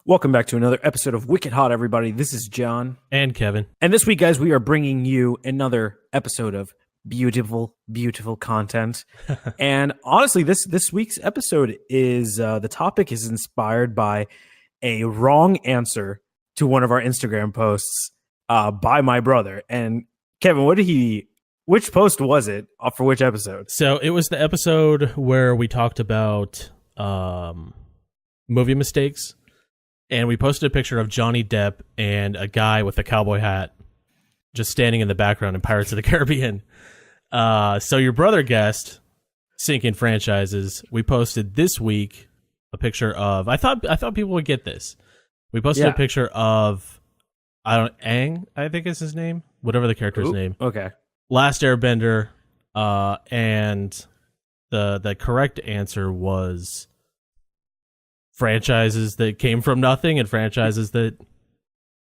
Welcome back to another episode of Wicked Hot, everybody. This is John. And Kevin. And this week, guys, we are bringing you another episode of beautiful, beautiful content. And honestly, this week's episode is, the topic is inspired by a wrong answer to one of our Instagram posts by my brother. And Kevin, which post was it for which episode? So it was the episode where we talked about movie mistakes. And we posted a picture of Johnny Depp and a guy with a cowboy hat just standing in the background in Pirates of the Caribbean. So your brother guessed sinking franchises. We posted this week a picture of, I thought people would get this. We posted a picture of Aang, I think is his name, whatever the character's name. Okay. Last Airbender, and the correct answer was franchises that came from nothing and franchises that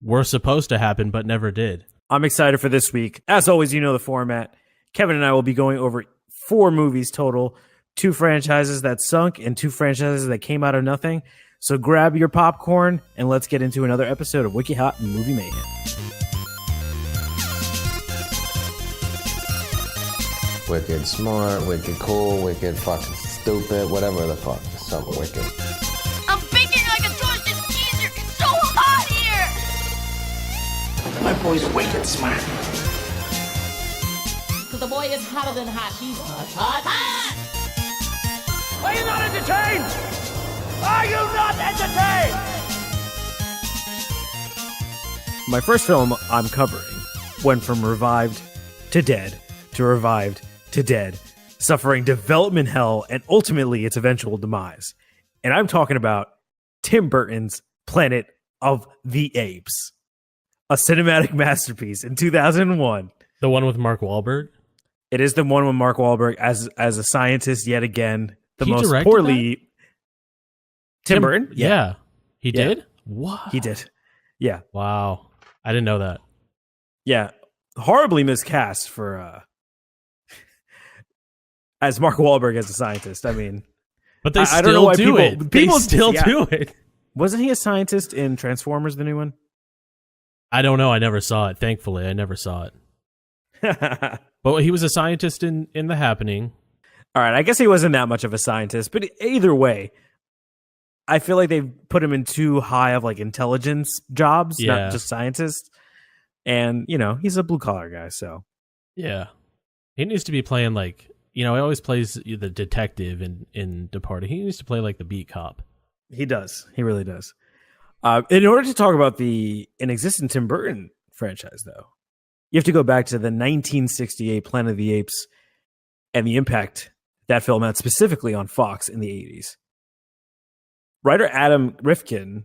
were supposed to happen but never did. I'm excited for this week. As always, you know the format. Kevin and I will be going over 4 movies total, 2 franchises that sunk and 2 franchises that came out of nothing. So grab your popcorn and let's get into another episode of Wiki Hot Movie Mayhem. Wicked smart, wicked cool, wicked fucking stupid, whatever the fuck. Something wicked. I'm baking like a toasted Caesar. It's so hot here. My boy's wicked smart. Cause the boy is hotter than hot. He's hot, hot. Are you not entertained? Are you not entertained? My first film I'm covering went from revived to dead to revived to dead, suffering development hell and ultimately its eventual demise. And I'm talking about Tim Burton's Planet of the Apes, a cinematic masterpiece in 2001. The one with Mark Wahlberg? It is the one with Mark Wahlberg as a scientist yet again. The He most directed poorly... that? Tim Burton? Yeah. He Yeah. did? Wow. He did. Yeah. Wow. I didn't know that. Yeah. Horribly miscast for... as Mark Wahlberg as a scientist. I mean... But they I don't know still why do it. people They still yeah. do it. Wasn't he a scientist in Transformers, the new one? I don't know. I never saw it. Thankfully, I never saw it. But he was a scientist in The Happening. All right, I guess he wasn't that much of a scientist, but either way, I feel like they've put him in too high of like intelligence jobs, not just scientists. And, you know, he's a blue collar guy, so. Yeah. He needs to be playing like, he always plays the detective in Departed. He needs to play like the beat cop. He does. He really does. In order to talk about the inexistent Tim Burton franchise, though, you have to go back to the 1968 Planet of the Apes and the impact that film had specifically on Fox in the 80s. Writer Adam Rifkin,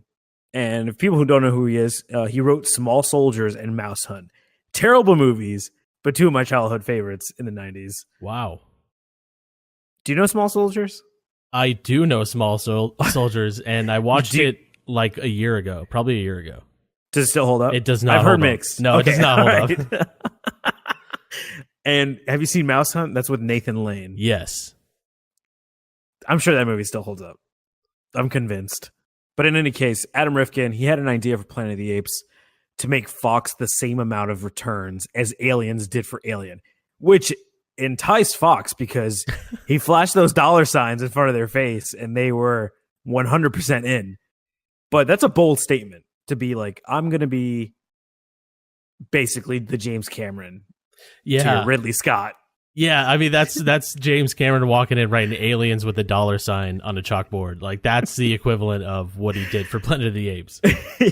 and if people who don't know who he is, he wrote Small Soldiers and Mouse Hunt. Terrible movies, but 2 of my childhood favorites in the 90s. Wow. Do you know Small Soldiers? I do know Small Soldiers, and I watched it like a year ago, probably a year ago. Does it still hold up? It does not. I've heard hold up. mixed. No, Okay, it does not hold all up. right. And have you seen Mouse Hunt? That's with Nathan Lane. Yes. I'm sure that movie still holds up. I'm convinced. But in any case, Adam Rifkin, he had an idea for Planet of the Apes to make Fox the same amount of returns as Aliens did for Alien, which enticed Fox because he flashed those dollar signs in front of their face and they were 100% in. But that's a bold statement to be like, I'm going to be basically the James Cameron to Ridley Scott. Yeah, I mean that's James Cameron walking in writing aliens with a dollar sign on a chalkboard. Like that's the equivalent of what he did for Planet of the Apes.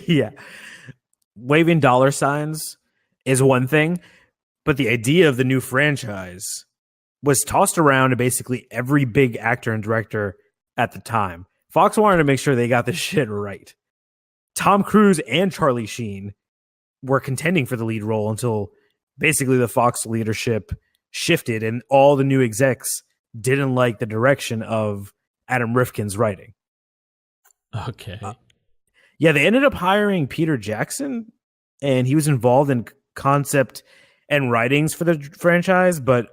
Yeah. Waving dollar signs is one thing, but the idea of the new franchise was tossed around to basically every big actor and director at the time. Fox wanted to make sure they got this shit right. Tom Cruise and Charlie Sheen were contending for the lead role until basically the Fox leadership shifted and all the new execs didn't like the direction of Adam Rifkin's writing. Okay. Yeah, they ended up hiring Peter Jackson, and he was involved in concept and writings for the franchise, but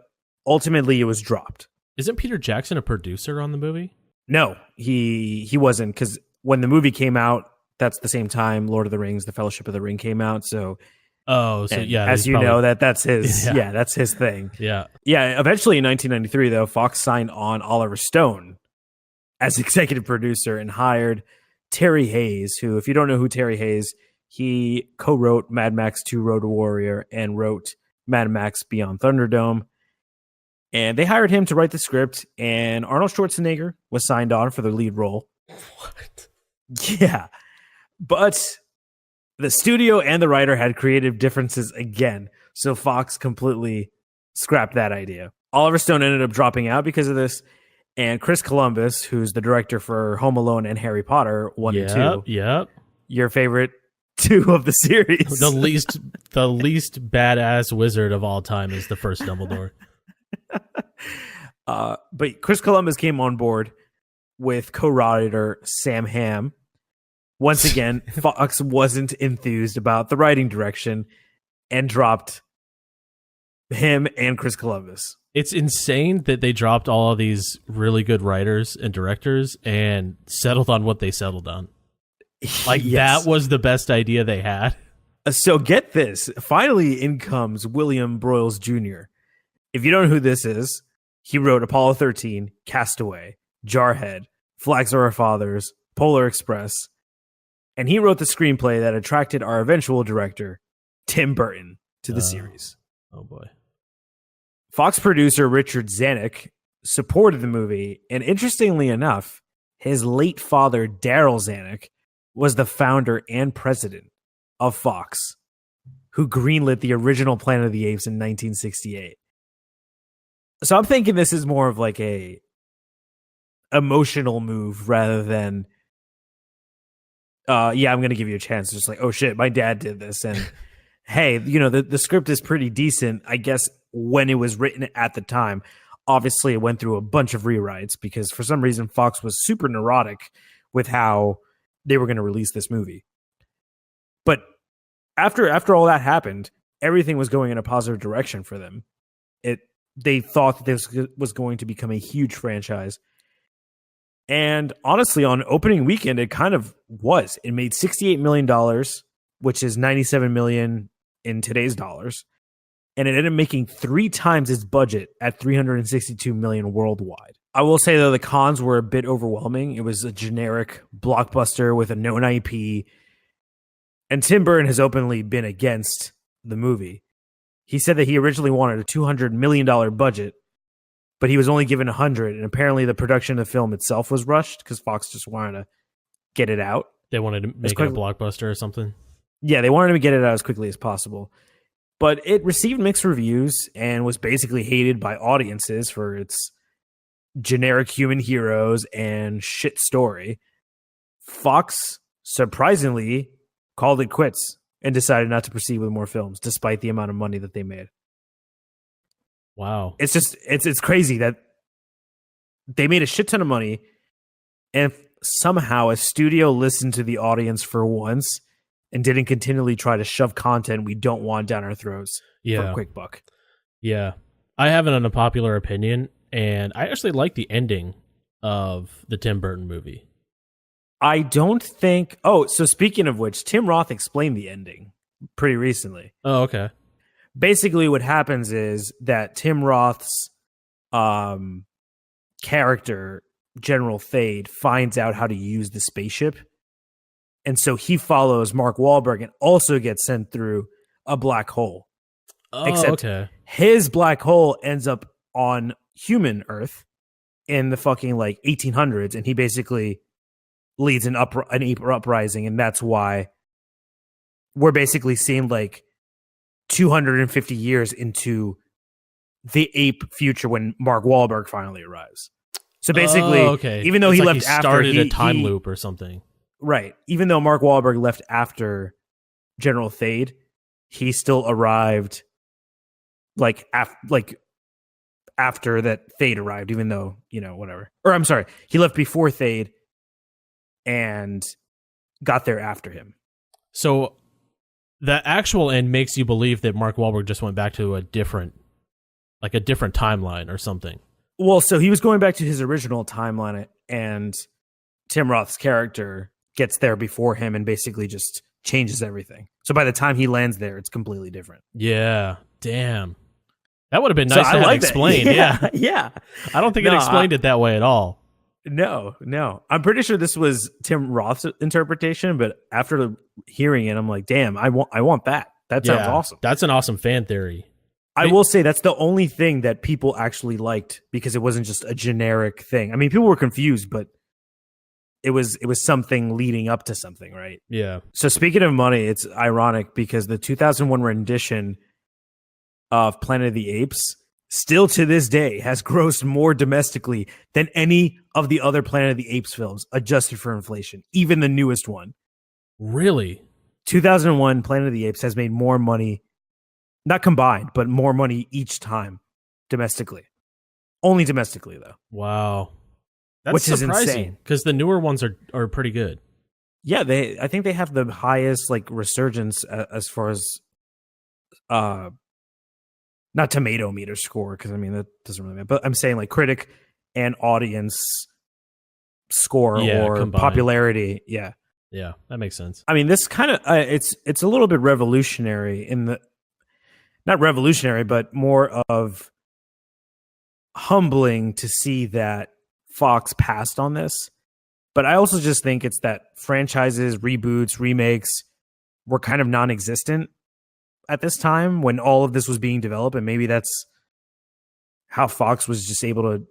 ultimately it was dropped. Isn't Peter Jackson a producer on the movie? No, he wasn't, because when the movie came out that's the same time Lord of the Rings, The Fellowship of the Ring came out. So, Oh, so and yeah, as he's you probably- know, that's his. Yeah. Yeah, that's his thing. Yeah. Yeah, eventually in 1993, though, Fox signed on Oliver Stone as executive producer and hired Terry Hayes, who, if you don't know who Terry Hayes, he co-wrote Mad Max 2 Road Warrior and wrote Mad Max Beyond Thunderdome. And they hired him to write the script, and Arnold Schwarzenegger was signed on for the lead role. What? Yeah. But the studio and the writer had creative differences again, so Fox completely scrapped that idea. Oliver Stone ended up dropping out because of this, and Chris Columbus, who's the director for Home Alone and Harry Potter 1 and 2, Yep. your favorite 2 of the series. The least badass wizard of all time is the first Dumbledore. But Chris Columbus came on board with co-writer Sam Hamm. Once again, Fox wasn't enthused about the writing direction and dropped him and Chris Columbus. It's insane that they dropped all of these really good writers and directors and settled on what they settled on. Like, Yes. that was the best idea they had. So get this. Finally in comes William Broyles Jr. If you don't know who this is, he wrote Apollo 13, Castaway, Jarhead, Flags of Our Fathers, Polar Express, and he wrote the screenplay that attracted our eventual director, Tim Burton, to the series. Oh, boy. Fox producer Richard Zanuck supported the movie, and interestingly enough, his late father, Daryl Zanuck, was the founder and president of Fox, who greenlit the original Planet of the Apes in 1968. So I'm thinking this is more of like a emotional move rather than, I'm going to give you a chance. Just like, oh shit, my dad did this. And hey, the script is pretty decent, I guess, when it was written at the time. Obviously, it went through a bunch of rewrites because for some reason Fox was super neurotic with how they were going to release this movie. But after all that happened, everything was going in a positive direction for them. They thought that this was going to become a huge franchise. And honestly, on opening weekend, it kind of was. It made $68 million, which is $97 million in today's dollars. And it ended up making 3 times its budget at $362 million worldwide. I will say, though, the cons were a bit overwhelming. It was a generic blockbuster with a known IP. And Tim Burton has openly been against the movie. He said that he originally wanted a $200 million budget, but he was only given $100. And apparently the production of the film itself was rushed because Fox just wanted to get it out. They wanted to make it a blockbuster or something. Yeah, they wanted to get it out as quickly as possible. But it received mixed reviews and was basically hated by audiences for its generic human heroes and shit story. Fox, surprisingly, called it quits and decided not to proceed with more films, despite the amount of money that they made. Wow. It's crazy that they made a shit ton of money, and somehow a studio listened to the audience for once and didn't continually try to shove content we don't want down our throats for a quick buck. Yeah. I have an unpopular opinion, and I actually like the ending of the Tim Burton movie. I don't think... Oh, so speaking of which, Tim Roth explained the ending pretty recently. Oh, okay. Basically, what happens is that Tim Roth's character, General Thade, finds out how to use the spaceship. And so he follows Mark Wahlberg and also gets sent through a black hole. Oh, Except okay. his black hole ends up on human Earth in the fucking 1800s, and he basically leads an ape uprising, and that's why we're basically seeing 250 years into the ape future when Mark Wahlberg finally arrives. So basically, even though it's he like left he after started a time loop or something. Right. Even though Mark Wahlberg left after General Thade, he still arrived after that Thade arrived, even though, whatever. Or I'm sorry, he left before Thade and got there after him. So the actual end makes you believe that Mark Wahlberg just went back to a different timeline or something. Well, so he was going back to his original timeline, and Tim Roth's character gets there before him and basically just changes everything. So by the time he lands there, it's completely different. Yeah. Damn. That would have been So nice I to have like that. explained. Yeah. Yeah. I don't think it No, explained it that way at all. No. I'm pretty sure this was Tim Roth's interpretation, but after hearing it, I'm like, damn, I want that. That sounds awesome. That's an awesome fan theory. I will say that's the only thing that people actually liked because it wasn't just a generic thing. I mean, people were confused, but it was something leading up to something, right? Yeah. So speaking of money, it's ironic because the 2001 rendition of Planet of the Apes still to this day has grossed more domestically than any of the other Planet of the Apes films adjusted for inflation, even the newest one. Really? 2001 Planet of the Apes has made more money, not combined, but more money each time domestically. Only domestically, though. Wow. That's Which is surprising insane. because the newer ones are pretty good. Yeah, I think they have the highest like resurgence as far as not tomato meter score, because I mean that doesn't really matter, but I'm saying like critic and audience score or combined. popularity. Yeah. Yeah, that makes sense. I mean, this kind of it's a little bit revolutionary in the not revolutionary, but more of humbling to see that Fox passed on this. But I also just think it's that franchises, reboots, remakes were kind of non-existent at this time when all of this was being developed, and maybe that's how Fox was just able to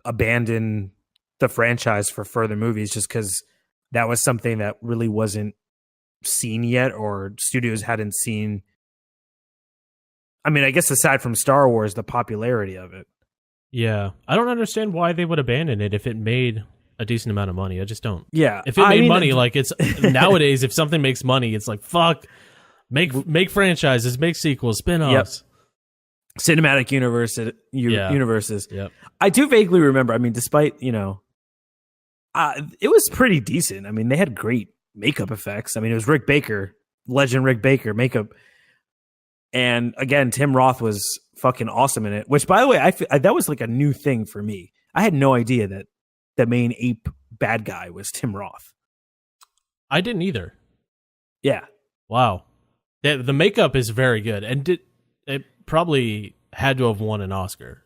abandon the franchise for further movies, just because that was something that really wasn't seen yet, or studios hadn't seen. I mean, I guess aside from Star Wars, the popularity of it. Yeah. I don't understand why they would abandon it if it made a decent amount of money. I just don't. Yeah. If it made money, like it's nowadays, if something makes money, it's like, fuck, make franchises, make sequels, spin-offs. Yep. Cinematic universes. Yep. I do vaguely remember, I mean, despite, it was pretty decent. I mean, they had great makeup effects. I mean, it was Rick Baker, legend Rick Baker makeup. And again, Tim Roth was fucking awesome in it, which, by the way, that was like a new thing for me. I had no idea that the main ape bad guy was Tim Roth. I didn't either. Yeah. Wow. The makeup is very good. And it probably had to have won an Oscar.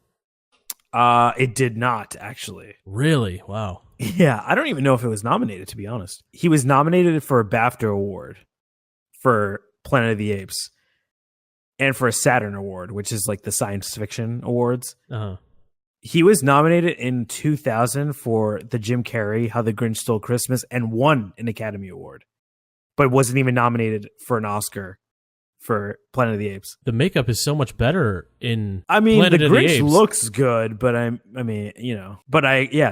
It did not, actually. Really? Wow. Yeah, I don't even know if it was nominated, to be honest. He was nominated for a BAFTA award for Planet of the Apes and for a Saturn award, which is like the science fiction awards. Uh-huh. He was nominated in 2000 for the Jim Carrey How the Grinch Stole Christmas and won an Academy Award, but wasn't even nominated for an Oscar for Planet of the Apes. The makeup is so much better in Planet the of the Apes. Grinch looks good, but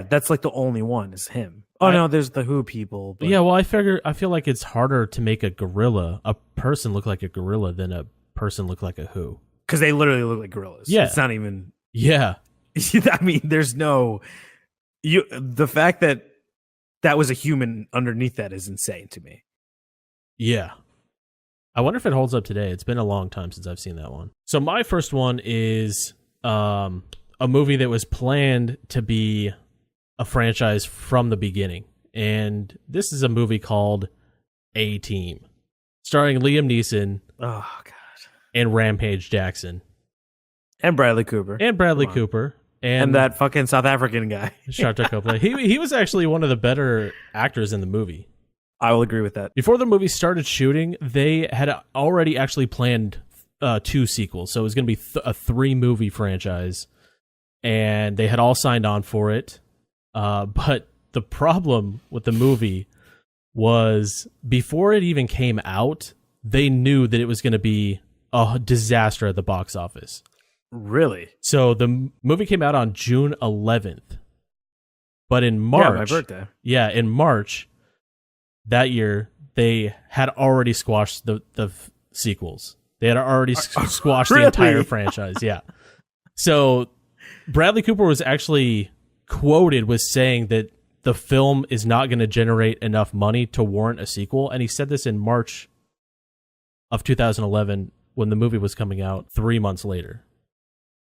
that's like the only one is him. No, there's the Who people. But. Yeah, well, I feel like it's harder to make a person look like a gorilla than a person look like a Who. Because they literally look like gorillas. Yeah. It's not even... Yeah. I mean, there's no... The fact that was a human underneath that is insane to me. Yeah. I wonder if it holds up today. It's been a long time since I've seen that one. So my first one is a movie that was planned to be a franchise from the beginning. And this is a movie called A-Team, starring Liam Neeson Oh, God. and Rampage Jackson. And Bradley Cooper. And that fucking South African guy. Sharta Copley. He was actually one of the better actors in the movie. I will agree with that. Before the movie started shooting, they had already actually planned 2 sequels. So it was going to be a 3-movie franchise. And they had all signed on for it. But the problem with the movie was before it even came out, they knew that it was going to be a disaster at the box office. Really? So the movie came out on June 11th. But in March... Yeah, my birthday. Yeah, in March that year, they had already squashed the sequels. They had already squashed the entire franchise. Yeah. So Bradley Cooper was actually quoted with saying that the film is not going to generate enough money to warrant a sequel. And he said this in March of 2011 when the movie was coming out 3 months later.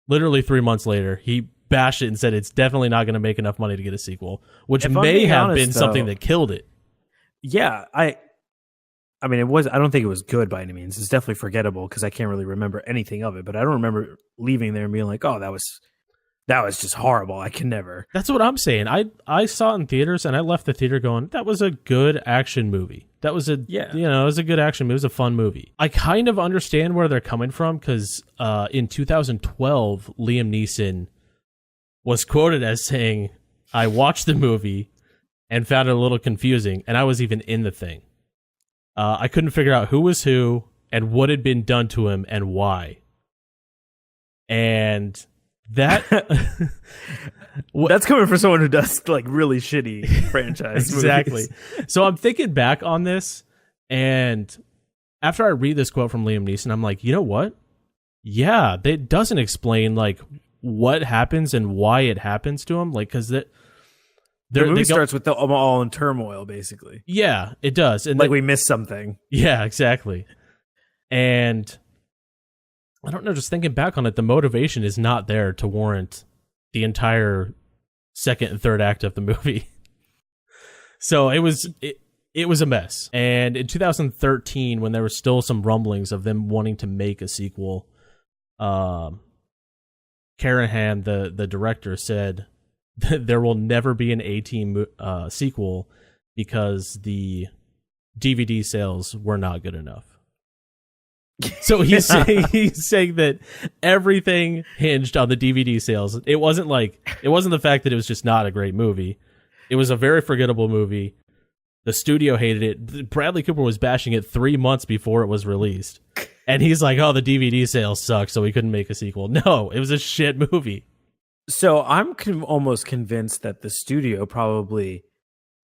Literally 3 months later, he bashed it and said it's definitely not going to make enough money to get a sequel, which may have been something that killed it. yeah, I mean, I don't think it was good by any means. It's definitely forgettable because I can't really remember anything of it. But I don't remember leaving there and being like, "Oh, that was just horrible. I can never." That's what I'm saying. I saw it in theaters and I left the theater going, that was a good action movie. That was it was a good action movie. It was a fun movie. I kind of understand where they're coming from because in 2012, Liam Neeson was quoted as saying, I watched the movie and found it a little confusing, and I was even in the thing. I couldn't figure out who was who and what had been done to him and why. And that that's coming from someone who does like really shitty franchise exactly. movies. So I'm thinking back on this, and after I read this quote from Liam Neeson, I'm like, you know what? Yeah, it doesn't explain like what happens and why it happens to him. Like, because the movie starts with them all in turmoil, basically. Yeah, it does. And like we missed something. Yeah, exactly. And I don't know, just thinking back on it, the motivation is not there to warrant the entire second and third act of the movie. So it was a mess. And in 2013, when there were still some rumblings of them wanting to make a sequel, Carahan, the director, said there will never be an A-Team sequel because the DVD sales were not good enough. So he's saying that everything hinged on the DVD sales. It wasn't the fact that it was just not a great movie. It was a very forgettable movie. The studio hated it. Bradley Cooper was bashing it 3 months before it was released. And he's like, oh, the DVD sales suck, so we couldn't make a sequel. No, it was a shit movie. So I'm almost convinced that the studio probably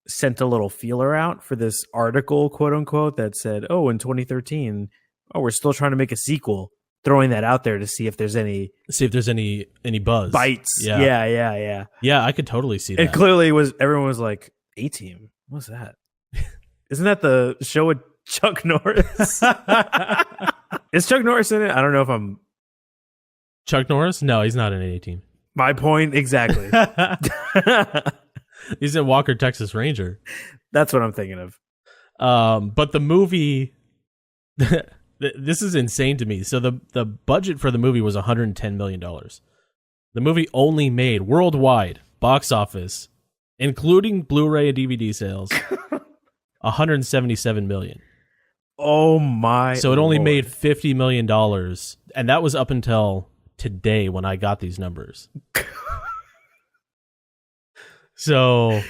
sent a little feeler out for this article, quote unquote, that said, oh, in 2013, we're still trying to make a sequel, throwing that out there to see if there's any buzz. Bites. Yeah. Yeah. Yeah, I could totally see that. And clearly everyone was like, A-Team? What's that? Isn't that the show with Chuck Norris? Is Chuck Norris in it? I don't know if I'm... Chuck Norris? No, he's not in A-Team. My point, exactly. He's in Walker, Texas Ranger. That's what I'm thinking of. But the movie... This is insane to me. So the budget for the movie was $110 million. The movie only made worldwide box office, including Blu-ray and DVD sales, $177 million. Oh my! So it only Lord. made $50 million, and that was up until today when I got these numbers. So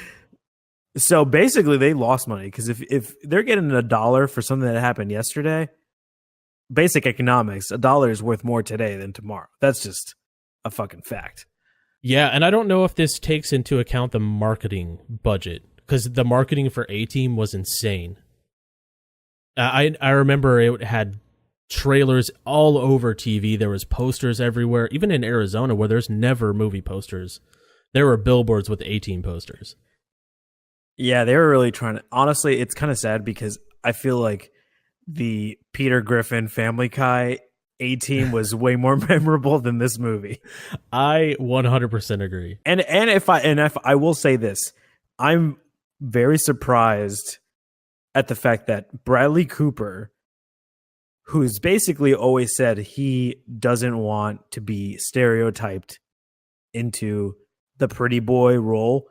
basically, they lost money because if they're getting $1 for something that happened yesterday. Basic economics, $1 is worth more today than tomorrow. That's just a fucking fact. Yeah, and I don't know if this takes into account the marketing budget, because the marketing for A-Team was insane. I remember it had trailers all over TV. There was posters everywhere, even in Arizona where there's never movie posters. There were billboards with A-Team posters. Yeah, they were really trying to... Honestly, it's kind of sad because I feel like the Peter Griffin Family Guy A-Team was way more memorable than this movie. I 100% agree. And if I will say this, I'm very surprised at the fact that Bradley Cooper, who's basically always said he doesn't want to be stereotyped into the pretty boy role,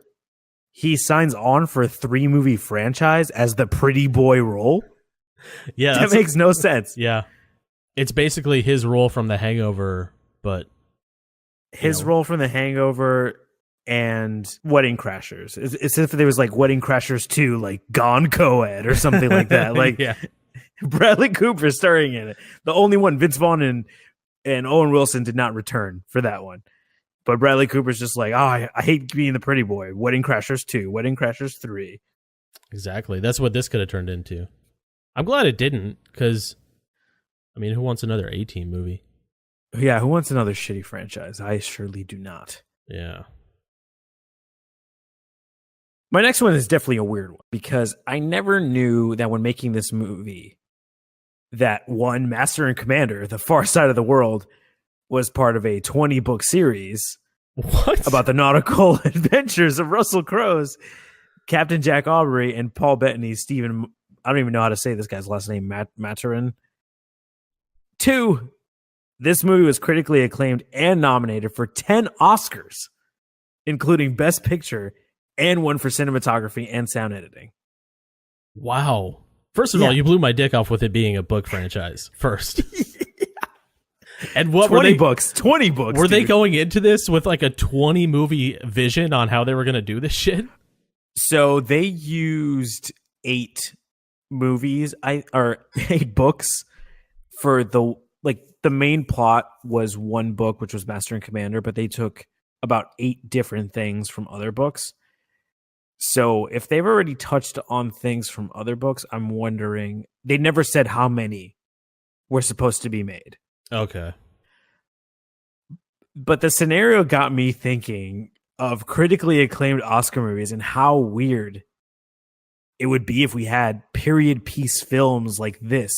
he signs on for a 3-movie franchise as the pretty boy role. Yeah, that makes no sense. Yeah, it's basically his role from The Hangover, but his role from The Hangover and Wedding Crashers. It's if there was like Wedding Crashers 2, like Gone Co-ed or something like that. Like yeah. Bradley Cooper starring in it. The only one, Vince Vaughn and Owen Wilson did not return for that one. But Bradley Cooper's just like, I hate being the pretty boy. Wedding Crashers 2, Wedding Crashers 3. Exactly. That's what this could have turned into. I'm glad it didn't, because, I mean, who wants another A-Team movie? Yeah, who wants another shitty franchise? I surely do not. Yeah. My next one is definitely a weird one, because I never knew that when making this movie, that one Master and Commander, The Far Side of the World, was part of a 20-book series about the nautical adventures of Russell Crowe's Captain Jack Aubrey and Paul Bettany, Stephen, I don't even know how to say this guy's last name, Maturin. 2, this movie was critically acclaimed and nominated for 10 Oscars, including Best Picture and one for cinematography and sound editing. Wow. First of all, you blew my dick off with it being a book franchise first. And what 20 were they, books. Were they going into this with like a 20 movie vision on how they were going to do this shit? So they used 8 movies, 8 books for the main plot was one book, which was Master and Commander, but they took about 8 different things from other books. So if they've already touched on things from other books, I'm wondering, they never said how many were supposed to be made. Okay. But the scenario got me thinking of critically acclaimed Oscar movies and how weird it would be if we had period piece films like this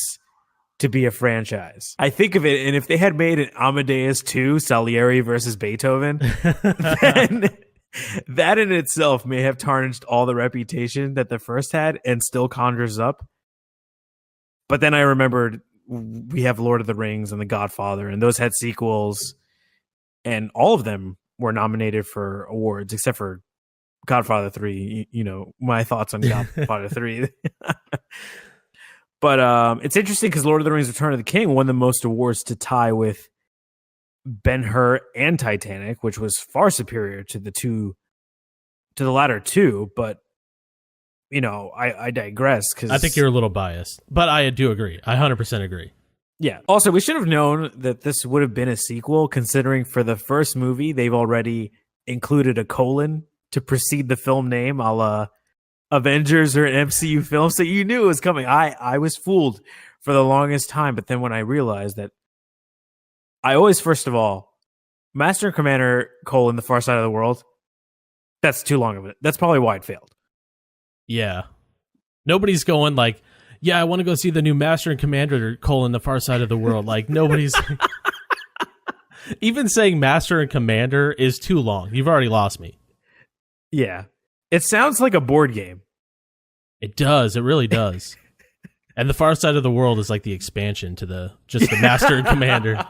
to be a franchise. I think of it, and if they had made an Amadeus 2, Salieri versus Beethoven, then that in itself may have tarnished all the reputation that the first had and still conjures up. But then I remembered we have Lord of the Rings and The Godfather, and those had sequels, and all of them were nominated for awards, except for Godfather 3. You know, my thoughts on Godfather 3. But it's interesting because Lord of the Rings Return of the King won the most awards to tie with Ben-Hur and Titanic, which was far superior to the latter two. But, you know, I digress. Cause I think you're a little biased, but I do agree. I 100% agree. Yeah. Also, we should have known that this would have been a sequel, considering for the first movie, they've already included a colon to precede the film name, a la Avengers or an MCU film. So you knew it was coming. I was fooled for the longest time. But then when I realized that, I always, first of all, Master and Commander, The Far Side of the World, that's too long of it. That's probably why it failed. Yeah. Nobody's going like, yeah, I want to go see the new Master and Commander, The Far Side of the World. Like, nobody's... Even saying Master and Commander is too long. You've already lost me. Yeah. It sounds like a board game. It does. It really does. And The Far Side of the World is like the expansion to the Master and Commander.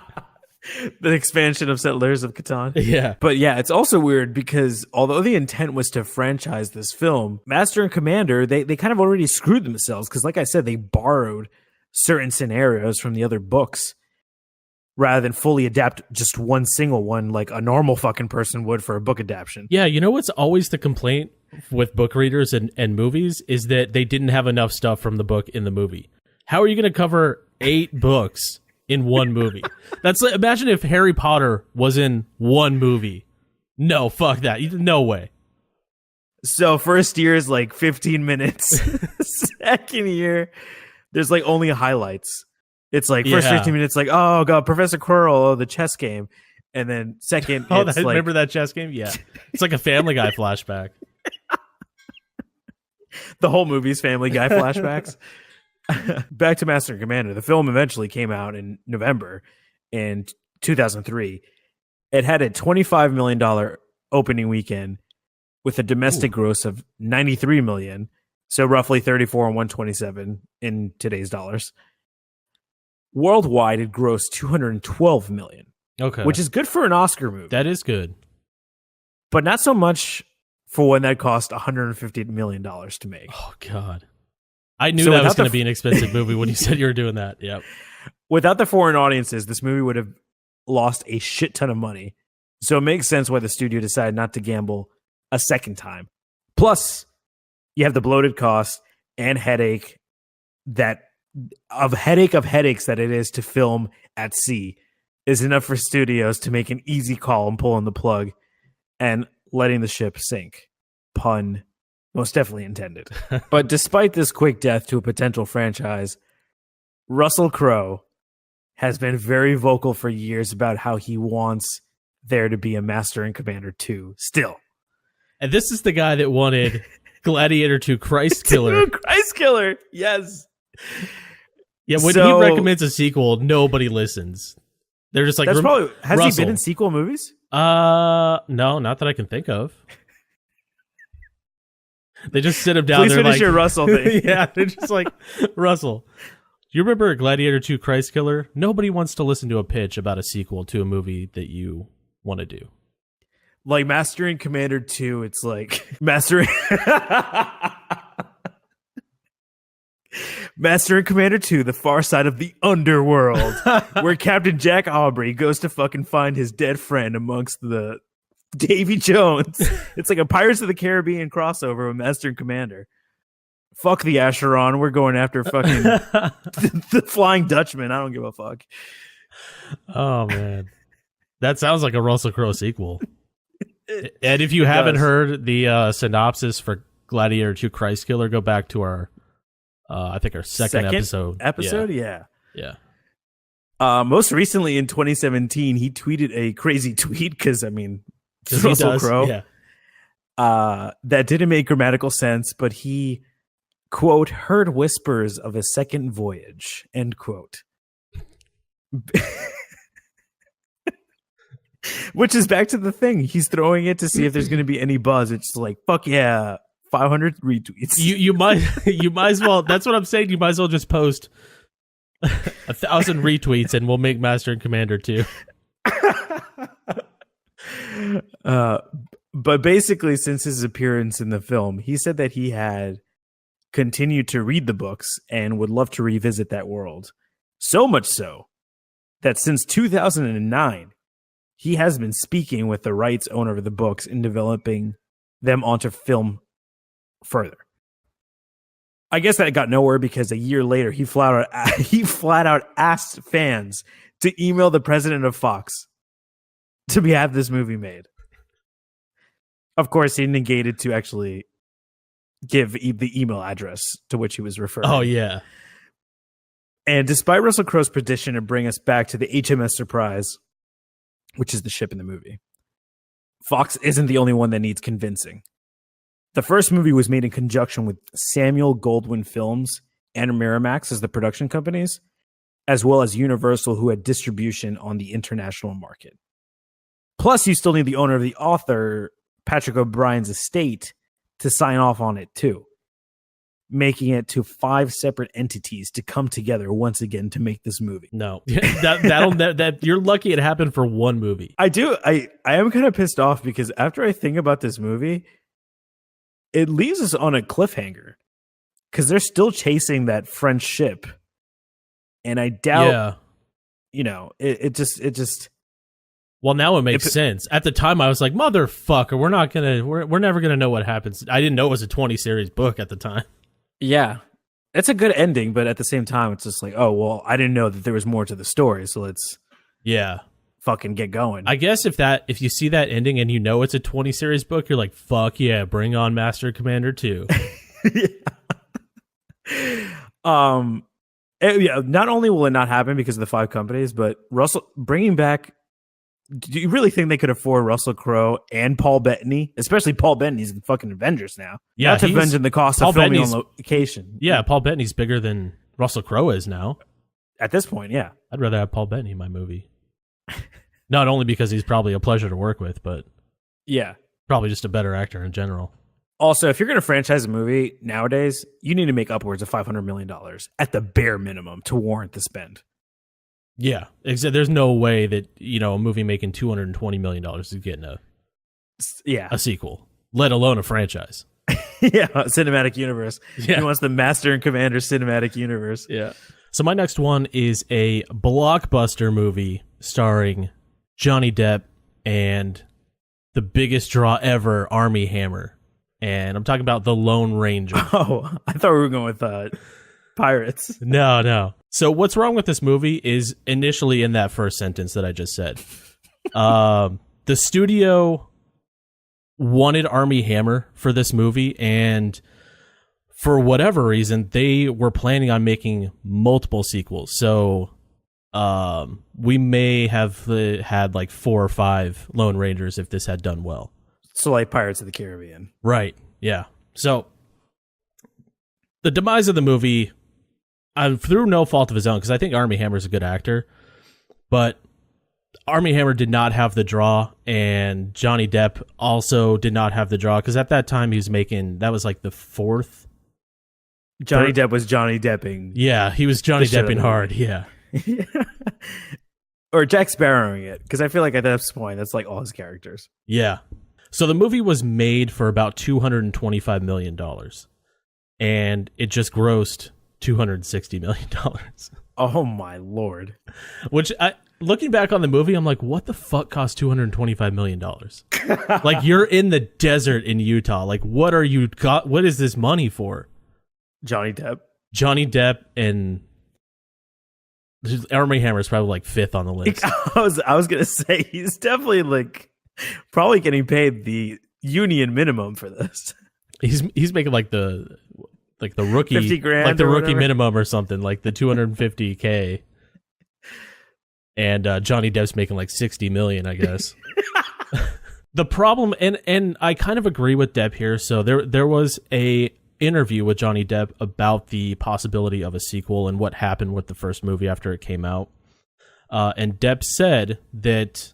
The expansion of Settlers of Catan. Yeah. But yeah, it's also weird because although the intent was to franchise this film, Master and Commander, they kind of already screwed themselves because, like I said, they borrowed certain scenarios from the other books rather than fully adapt just one single one like a normal fucking person would for a book adaptation. Yeah, you know what's always the complaint with book readers and movies is that they didn't have enough stuff from the book in the movie. How are you going to cover 8 books in one movie? That's like, imagine if Harry Potter was in one movie. No, fuck that. No way. So first year is like 15 minutes. Second year, there's like only highlights. It's like first 15 minutes, like, oh god, Professor Quirrell, oh, the chess game. And then second, it's like, remember that chess game? Yeah. It's like a Family Guy flashback. The whole movie's Family Guy flashbacks. Back to Master and Commander. The film eventually came out in November in 2003. It had a $25 million opening weekend with a domestic gross of $93 million. So roughly 34 and 127 in today's dollars. Worldwide, it grossed $212 million. Okay. Which is good for an Oscar movie. That is good. But not so much for one that cost $150 million to make. Oh, God. I knew So that was without going to be an expensive movie when you said you were doing that. Yep. Without the foreign audiences, this movie would have lost a shit ton of money. So it makes sense why the studio decided not to gamble a second time. Plus, you have the bloated cost and headache of headaches that it is to film at sea is enough for studios to make an easy call and pulling the plug and letting the ship sink. Pun most definitely intended. But despite this quick death to a potential franchise, Russell Crowe has been very vocal for years about how he wants there to be a Master and Commander 2 still. And this is the guy that wanted Gladiator 2 Christ Killer. Christ Killer, yes. Yeah, when he recommends a sequel, nobody listens. They're just like, that's probably, has Russell. he been in sequel movies? No, not that I can think of. They just sit him down. Please They're finish like, your Russell thing. yeah, they're just like, Russell, do you remember Gladiator 2 Christ Killer? Nobody wants to listen to a pitch about a sequel to a movie that you want to do. Like Master and Commander 2, it's like Master and Commander 2, The Far Side of the Underworld, where Captain Jack Aubrey goes to fucking find his dead friend amongst the Davy Jones. It's like a Pirates of the Caribbean crossover with Master and Commander. Fuck the Acheron. We're going after fucking the Flying Dutchman. I don't give a fuck. Oh, man. That sounds like a Russell Crowe sequel. And if you haven't heard the synopsis for Gladiator 2 Christ Killer, go back to our, I think our second episode. Yeah. Yeah. Most recently in 2017, he tweeted a crazy tweet because, I mean, He Russell does, Crowe. yeah. That didn't make grammatical sense, but he, quote, heard whispers of a second voyage, end quote. Which is back to the thing. He's throwing it to see if there's going to be any buzz. It's like, fuck yeah, 500 retweets. You might as well. That's what I'm saying. You might as well just post 1,000 retweets, and we'll make Master and Commander 2. But basically, since his appearance in the film, he said that he had continued to read the books and would love to revisit that world. So much so that since 2009, he has been speaking with the rights owner of the books and developing them onto film further. I guess that got nowhere because a year later, he flat out asked fans to email the president of Fox to have this movie made. Of course, he negated to actually give the email address to which he was referring. Oh, yeah. And despite Russell Crowe's petition to bring us back to the HMS Surprise, which is the ship in the movie, Fox isn't the only one that needs convincing. The first movie was made in conjunction with Samuel Goldwyn Films and Miramax as the production companies, as well as Universal, who had distribution on the international market. Plus, you still need the owner of the author, Patrick O'Brien's estate, to sign off on it too, making it to 5 separate entities to come together once again to make this movie. No, that you're lucky it happened for one movie. I am kind of pissed off because after I think about this movie, it leaves us on a cliffhanger because they're still chasing that French ship, and I doubt, it just. Well, now it makes sense. At the time, I was like, "Motherfucker, we're never gonna know what happens." I didn't know it was a 20 series book at the time. Yeah, it's a good ending, but at the same time, it's just like, oh well, I didn't know that there was more to the story, so let's fucking get going. I guess if you see that ending and you know it's a 20 series book, you're like, "Fuck yeah, bring on Master and Commander 2." Not only will it not happen because of the 5 companies, but Russell bringing back. Do you really think they could afford Russell Crowe and Paul Bettany? Especially Paul Bettany's in fucking Avengers now. Yeah, not to mention the cost of filming on location. Yeah, Paul Bettany's bigger than Russell Crowe is now. At this point, yeah. I'd rather have Paul Bettany in my movie. Not only because he's probably a pleasure to work with, but yeah, probably just a better actor in general. Also, if you're going to franchise a movie nowadays, you need to make upwards of $500 million at the bare minimum to warrant the spend. Yeah, there's no way that a movie making $220 million is getting a sequel, let alone a franchise. Yeah, cinematic universe. Yeah. He wants the Master and Commander cinematic universe. Yeah. So my next one is a blockbuster movie starring Johnny Depp and the biggest draw ever, Armie Hammer, and I'm talking about The Lone Ranger. Oh, I thought we were going with pirates. No. So what's wrong with this movie is initially in that first sentence that I just said. The studio wanted Armie Hammer for this movie, and for whatever reason, they were planning on making multiple sequels. So we may have had like 4 or 5 Lone Rangers if this had done well. So like Pirates of the Caribbean. Right, yeah. So the demise of the movie, through no fault of his own, because I think Armie Hammer's a good actor, but Armie Hammer did not have the draw, and Johnny Depp also did not have the draw, because at that time he was making, that was like the fourth. Johnny Depp was Johnny Depping. Yeah, he was Johnny The shit Depping out of hard. Yeah. Or Jack Sparrowing it, because I feel like at that point, that's like all his characters. Yeah. So the movie was made for about $225 million, and it just grossed $260 million. Oh my lord. Which, looking back on the movie, I'm like, what the fuck cost $225 million? Like, you're in the desert in Utah. Like, what is this money for? Johnny Depp And Armie Hammer is probably like fifth on the list. I was gonna say he's definitely like probably getting paid the union minimum for this. He's making like the rookie 50 grand like the or rookie whatever. minimum or something, like the $250K. And Johnny Depp's making like 60 million, I guess. The problem, and I kind of agree with Depp here. So there was a interview with Johnny Depp about the possibility of a sequel and what happened with the first movie after it came out. And Depp said that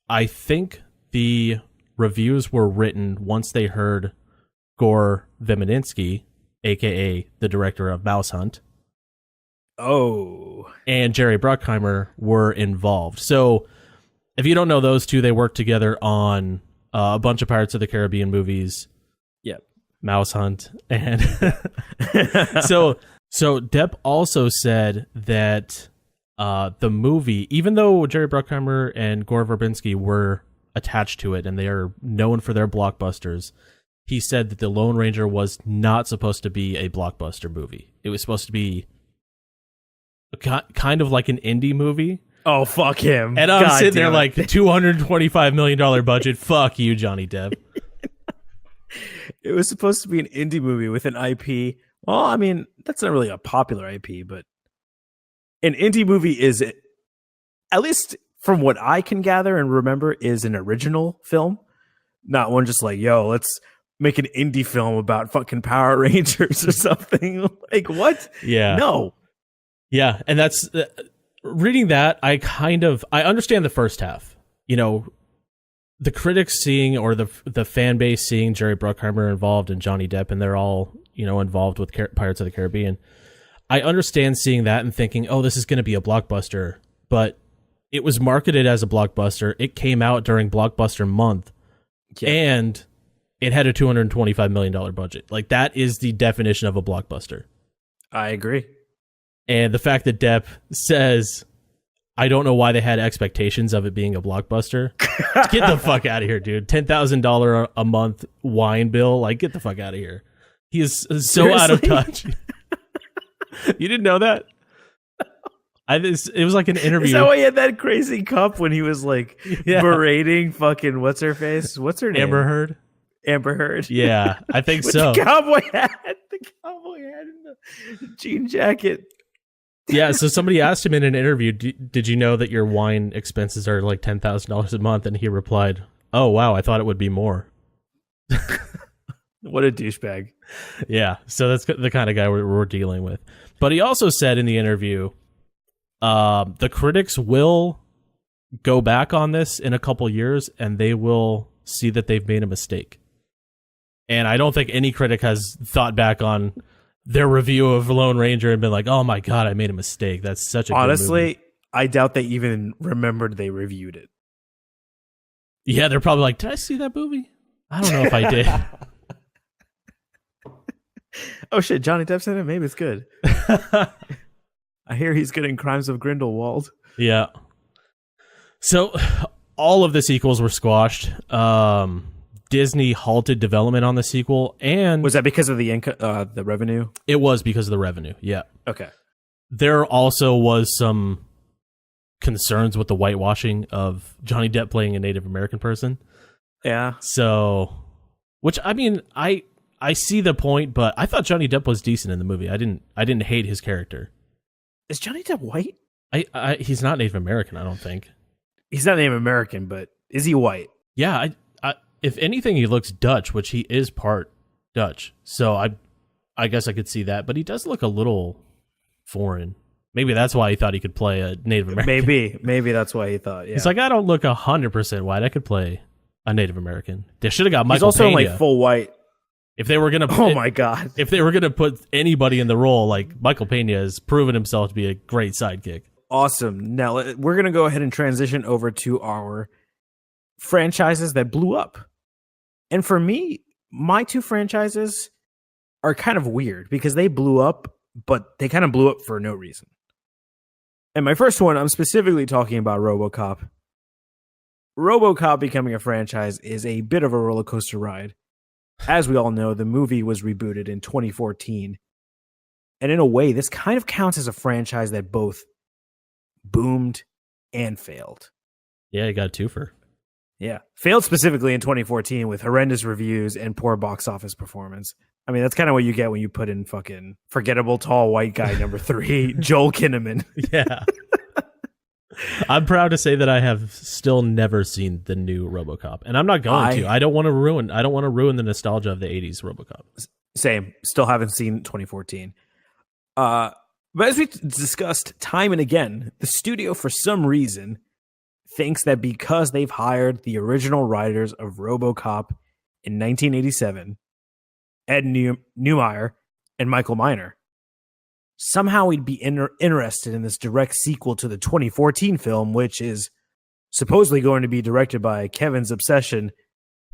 I think the reviews were written once they heard Gore Verbinski, aka the director of Mouse Hunt, and Jerry Bruckheimer were involved. So if you don't know those two, they worked together on a bunch of Pirates of the Caribbean movies. Yep. Mouse Hunt. And so Depp also said that the movie, even though Jerry Bruckheimer and Gore Verbinski were attached to it and they are known for their blockbusters, he said that The Lone Ranger was not supposed to be a blockbuster movie. It was supposed to be kind of like an indie movie. Oh, fuck him. And I'm God sitting there damn like, it. $225 million budget. Fuck you, Johnny Depp. It was supposed to be an indie movie with an IP. Well, I mean, that's not really a popular IP, but an indie movie is, at least from what I can gather and remember, is an original film. Not one just like, yo, let's make an indie film about fucking Power Rangers or something. Like, what? Yeah. No. Yeah, and that's reading that. I understand the first half. You know, the critics seeing, or the fan base seeing Jerry Bruckheimer involved and Johnny Depp, and they're all, you know, involved with Pirates of the Caribbean. I understand seeing that and thinking, oh, this is going to be a blockbuster, but it was marketed as a blockbuster. It came out during Blockbuster Month, and it had a $225 million budget. Like, that is the definition of a blockbuster. I agree. And the fact that Depp says, I don't know why they had expectations of it being a blockbuster. Get the fuck out of here, dude. $10,000 a month wine bill. Like, get the fuck out of here. He is so out of touch. You didn't know that? It was like an interview. Is that why he had that crazy cup when he was like berating fucking what's her face? What's her name? Amber Heard? Amber Heard. Yeah, I think With so. The cowboy hat and the jean jacket. Yeah, so somebody asked him in an interview, did you know that your wine expenses are like $10,000 a month? And he replied, oh, wow, I thought it would be more. What a douchebag. Yeah, so that's the kind of guy we're dealing with. But he also said in the interview, the critics will go back on this in a couple years and they will see that they've made a mistake. And I don't think any critic has thought back on their review of Lone Ranger and been like, oh my God, I made a mistake. That's such a good Honestly, movie. I doubt they even remembered they reviewed it. Yeah, they're probably like, did I see that movie? I don't know if I did. Oh shit, Johnny Depp's in it? Maybe it's good. I hear he's good in Crimes of Grindelwald. Yeah. So all of the sequels were squashed. Disney halted development on the sequel, and Was that because of the revenue? it was because of the revenue. Yeah. Okay. There also was some concerns with the whitewashing of Johnny Depp playing a Native American person. Yeah. So, which, I mean, I see the point, but I thought Johnny Depp was decent in the movie. I didn't hate his character. Is Johnny Depp white? He's not Native American, I don't think. He's not Native American, but is he white? Yeah, if anything, he looks Dutch, which he is part Dutch. So I guess I could see that, but he does look a little foreign, Maybe that's why he thought he could play a Native American. Maybe that's why he thought. Yeah. He's like, I don't look 100% white. I could play a Native American. They should have got Michael He's also Pena. like full white. If they were gonna, Oh my god! If they were gonna put anybody in the role, like Michael Pena has proven himself to be a great sidekick. Awesome. Now we're gonna go ahead and transition over to our franchises that blew up. And for me, my two franchises are kind of weird because they blew up, but they kind of blew up for no reason. And my first one, I'm specifically talking about RoboCop. RoboCop becoming a franchise is a bit of a roller coaster ride. As we all know, the movie was rebooted in 2014. And in a way, this kind of counts as a franchise that both boomed and failed. Yeah, he got a twofer. Yeah. Failed specifically in 2014 with horrendous reviews and poor box office performance. I mean, that's kind of what you get when you put in fucking forgettable tall white guy number 3, Joel Kinnaman. Yeah. I'm proud to say that I have still never seen the new RoboCop, and I'm not going to. I don't want to ruin the nostalgia of the 80s RoboCop. Same. Still haven't seen 2014. But as we discussed time and again, the studio, for some reason, thinks that because they've hired the original writers of RoboCop in 1987, Ed Neumeyer and Michael Miner, somehow we'd be interested in this direct sequel to the 2014 film, which is supposedly going to be directed by Kevin's obsession,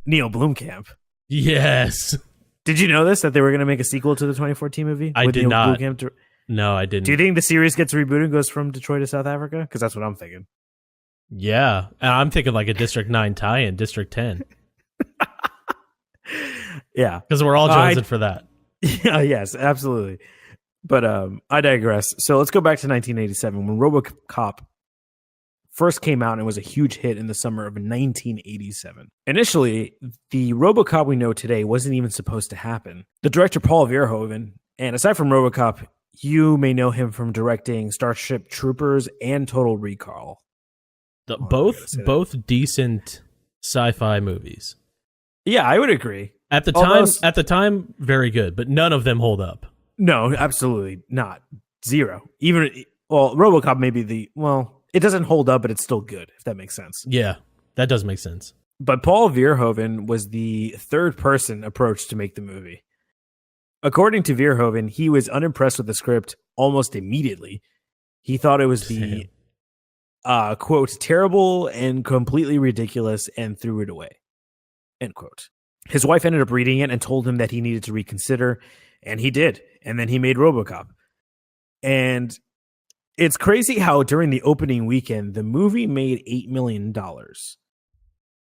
Neil Blomkamp. Yes. Did you know this, that they were going to make a sequel to the 2014 movie? I did Neil not. Blomkamp No, I didn't. Do you think the series gets rebooted and goes from Detroit to South Africa? Because that's what I'm thinking. Yeah. I'm thinking like a District 9 tie-in, District 10. Yeah. Because we're all jonesing for that. Yeah, yes, absolutely. But I digress. So let's go back to 1987 when RoboCop first came out and was a huge hit in the summer of 1987. Initially, the RoboCop we know today wasn't even supposed to happen. The director Paul Verhoeven, and aside from RoboCop, you may know him from directing Starship Troopers and Total Recall. Both decent sci-fi movies. Yeah, I would agree. At the time, very good, but none of them hold up. No, absolutely not. Zero. RoboCop may be it doesn't hold up, but it's still good, if that makes sense. Yeah, that does make sense. But Paul Verhoeven was the third person approached to make the movie. According to Verhoeven, he was unimpressed with the script almost immediately. He thought it was quote, terrible and completely ridiculous and threw it away, end quote. His wife ended up reading it and told him that he needed to reconsider, and he did. And then he made RoboCop. And it's crazy how during the opening weekend, the movie made $8 million,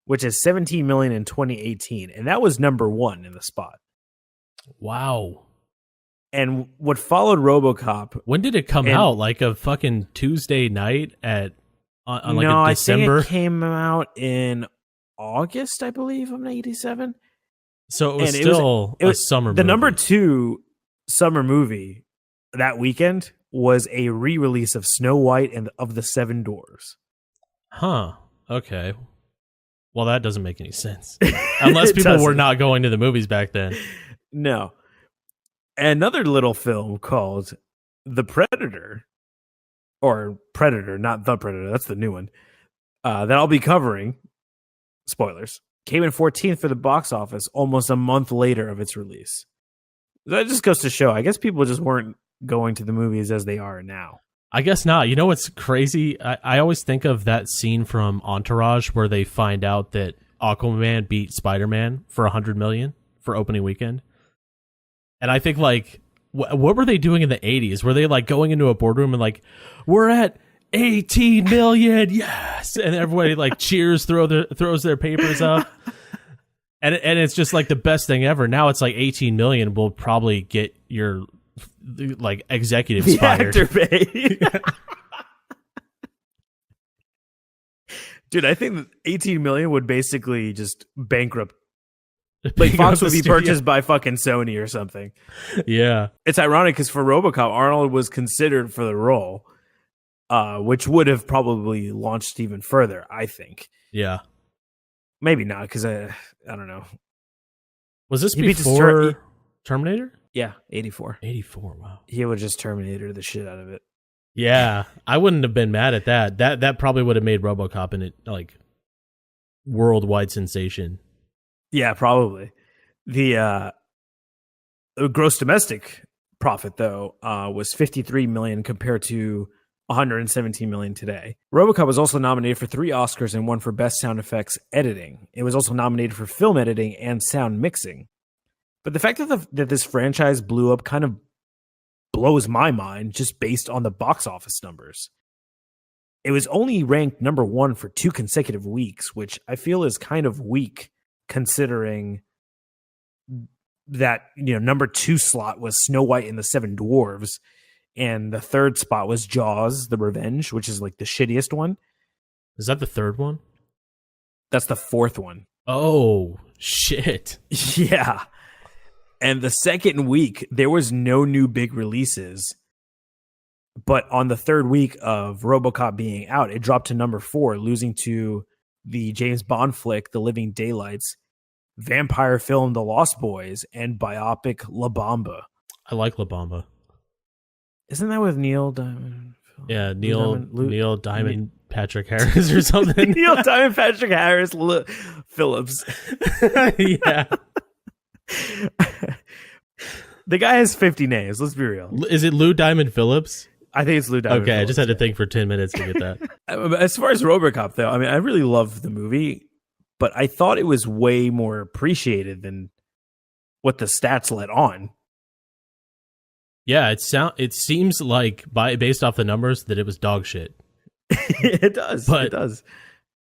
which is $17 million in 2018. And that was number one in the spot. Wow. And what followed RoboCop... When did it come out? Like a fucking Tuesday night on like a December? I think it came out in August, I believe, of 87. So it was still a summer movie. The number 2 summer movie that weekend was a re-release of Snow White and of the Seven Dwarfs. Huh. Okay. Well, that doesn't make any sense. Unless people were not going to the movies back then. No. Another little film called The Predator, or Predator, not The Predator, that's the new one, that I'll be covering, spoilers, came in 14th for the box office almost a month later of its release. That just goes to show, I guess people just weren't going to the movies as they are now. I guess not. You know what's crazy? I always think of that scene from Entourage where they find out that Aquaman beat Spider-Man for $100 million for opening weekend. And I think, like, what were they doing in the 80s? Were they, like, going into a boardroom and, like, we're at 18 million, yes! And everybody, like, cheers, throws their papers up. And it's just, like, the best thing ever. Now it's, like, 18 million will probably get your, like, executives fired. Actor pay. Dude, I think 18 million would basically just bankrupt. Like, Fox would be purchased by fucking Sony or something. Yeah. It's ironic because for RoboCop, Arnold was considered for the role, which would have probably launched even further, I think. Yeah. Maybe not, because I don't know. Was this before Terminator? Yeah, 84. 84, wow. He would just Terminator the shit out of it. Yeah, I wouldn't have been mad at that. That probably would have made RoboCop an like worldwide sensation. Yeah, probably. The gross domestic profit though was 53 million compared to 117 million today. RoboCop was also nominated for 3 Oscars and 1 for Best Sound Effects Editing. It was also nominated for Film Editing and Sound Mixing. But the fact that this franchise blew up kind of blows my mind just based on the box office numbers. It was only ranked number 1 for 2 consecutive weeks, which I feel is kind of weak considering that, number 2 slot was Snow White and the Seven Dwarves, and the 3rd spot was Jaws: The Revenge, which is like the shittiest one. Is that the 3rd one? That's the 4th one. Oh, shit. Yeah. And the 2nd week, there was no new big releases. But on the 3rd week of RoboCop being out, it dropped to number 4, losing to the James Bond flick, The Living Daylights, vampire film, The Lost Boys, and biopic La Bamba. I like La Bamba. Isn't that with Neil Diamond? Yeah, Neil Diamond, Patrick Harris or something. Neil Diamond, Patrick Harris, Phillips. Yeah. The guy has 50 names. Let's be real. Is it Lou Diamond Phillips? I think it's Lou Diamond. Okay, Phillips, I just had to think for 10 minutes to get that. As far as RoboCop, though, I mean, I really love the movie, but I thought it was way more appreciated than what the stats let on. Yeah, it seems like based off the numbers that it was dog shit. It does. But it does.